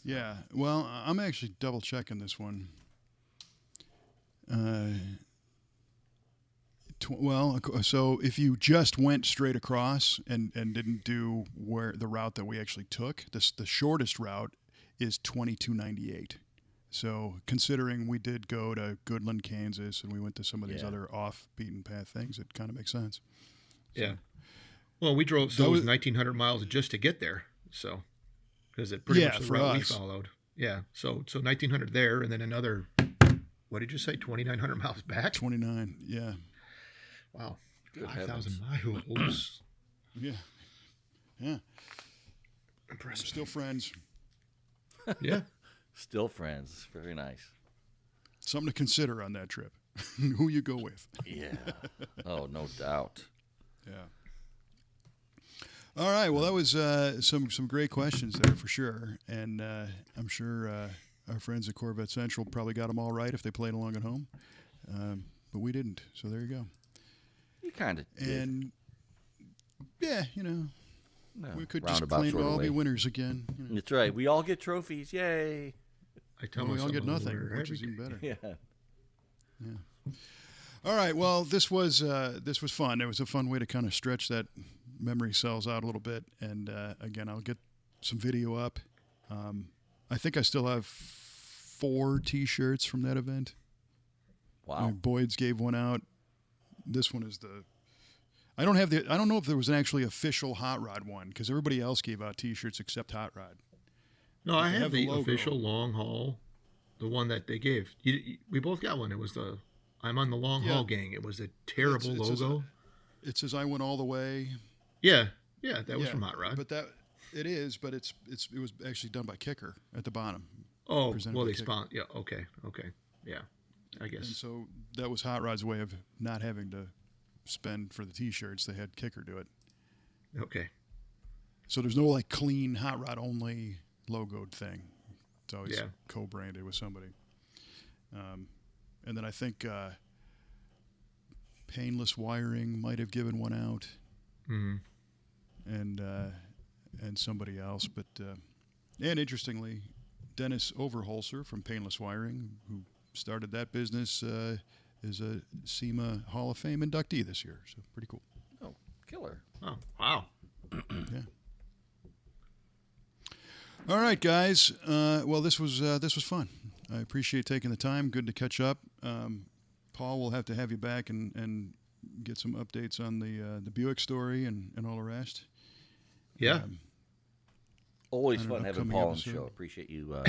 Yeah. Well, I'm actually double checking this one. So if you just went straight across and didn't do where the route that we actually took, the shortest route is 2298. So considering we did go to Goodland, Kansas, and we went to some of these other off beaten path things, it kind of makes sense. Yeah. Well, we drove, so it was 1,900 miles just to get there. So, because it pretty much the for route we us. followed. Yeah. So 1,900 there, and then another, what did you say, 2,900 miles back? 29. Yeah. Wow. Good 5,000 miles. Yeah. Yeah. Impressive. Still friends. Yeah. Still friends. Very nice. Something to consider on that trip. Who you go with. Yeah. Oh, no doubt. Yeah. All right. Well, that was some great questions there for sure, and I'm sure our friends at Corvette Central probably got them all right if they played along at home, but we didn't. So there you go. You kind of did. And yeah, No, we could just roundabout claim sort to of all be way. winners again. That's right. We all get trophies. Yay. I tell Well, we all myself get I'm a nothing, winner which every is even better. Yeah. All right. Well, this was fun. It was a fun way to kind of stretch that memory cells out a little bit. And again, I'll get some video up. I think I still have 4 T-shirts from that event. Wow. Boyd's gave one out. This one is the. I don't know if there was an actually official Hot Rod one because everybody else gave out T-shirts except Hot Rod. No, I They have have the the logo. official long haul, the one that they gave. We both got one. It was the I'm on the long haul gang. It was a terrible It says, logo. It says I went all the way. Yeah, that was from Hot Rod. But it was actually done by Kicker at the bottom. Oh, presented well, by they Kicker. spawned. Yeah, okay, yeah, I And guess. so that was Hot Rod's way of not having to spend for the T-shirts. They had Kicker do it. Okay, So there's no like clean Hot Rod only logoed thing. It's always Yeah. co-branded with somebody. And then I think Painless Wiring might have given one out, and somebody else. But and interestingly, Dennis Overholser from Painless Wiring, who started that business, is a SEMA Hall of Fame inductee this year. So pretty cool. Oh, killer. oh wow, Yeah. All right, guys. Well, this was fun. I appreciate taking the time. Good to catch up. Paul, we'll have to have you back and get some updates on the Buick story and all the rest. yeah. Always On an fun having upcoming Paul on the episode. show. Appreciate you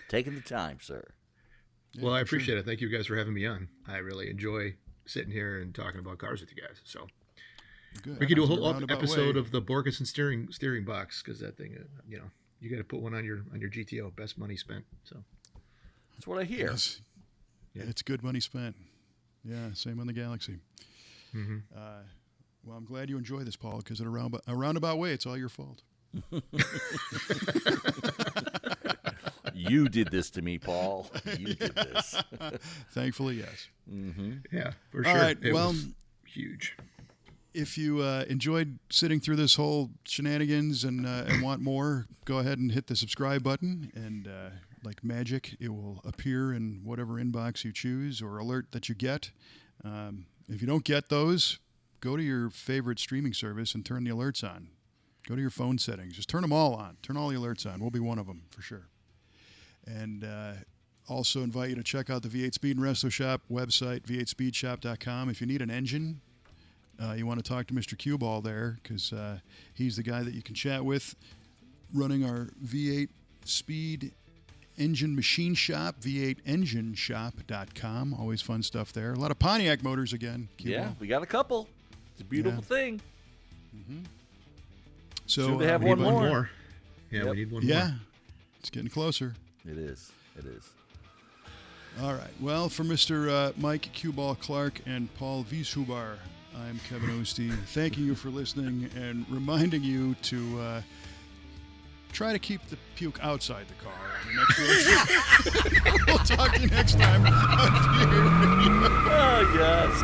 taking the time, sir. Yeah, Well, I for sure. appreciate it. Thank you guys for having me on. I really enjoy sitting here and talking about cars with you guys. So Good. we could do a In whole roundabout episode way. of the Borgeson steering box because that thing, you got to put one on your GTO. Best money spent. So That's what I hear. Yes. Yeah. It's good money spent. Yeah, same on the Galaxy. Mm-hmm. Well, I'm glad you enjoy this, Paul, because in a roundabout way, it's all your fault. You did this to me, Paul. You did this. Thankfully, yes. yeah, for All sure. right. It Well, was huge. if you enjoyed sitting through this whole shenanigans and want more, go ahead and hit the subscribe button. And like magic, it will appear in whatever inbox you choose or alert that you get. If you don't get those, go to your favorite streaming service and turn the alerts on. Go to your phone settings. Just turn them all on. Turn all the alerts on. We'll be one of them for sure. And Also invite you to check out the V8 Speed and Resto Shop website, v8speedshop.com. If you need an engine, you want to talk to Mr. Cueball there, because he's the guy that you can chat with, running our V8 Speed Engine Machine Shop, v8engineshop.com. Always fun stuff there. A lot of Pontiac motors again. Cueball. Yeah, we got a couple. It's a beautiful thing. So Soon to have We need one more. Yeah, Yep. we need one yeah, more. it's getting closer. It is. It is. All right. Well, for Mr. Mike Cueball Clarke and Paul Wieshuber, I'm Kevin Oeste, thanking you for listening and reminding you to try to keep the puke outside the car on the next road trip. We'll talk to you next time. Oh, yes.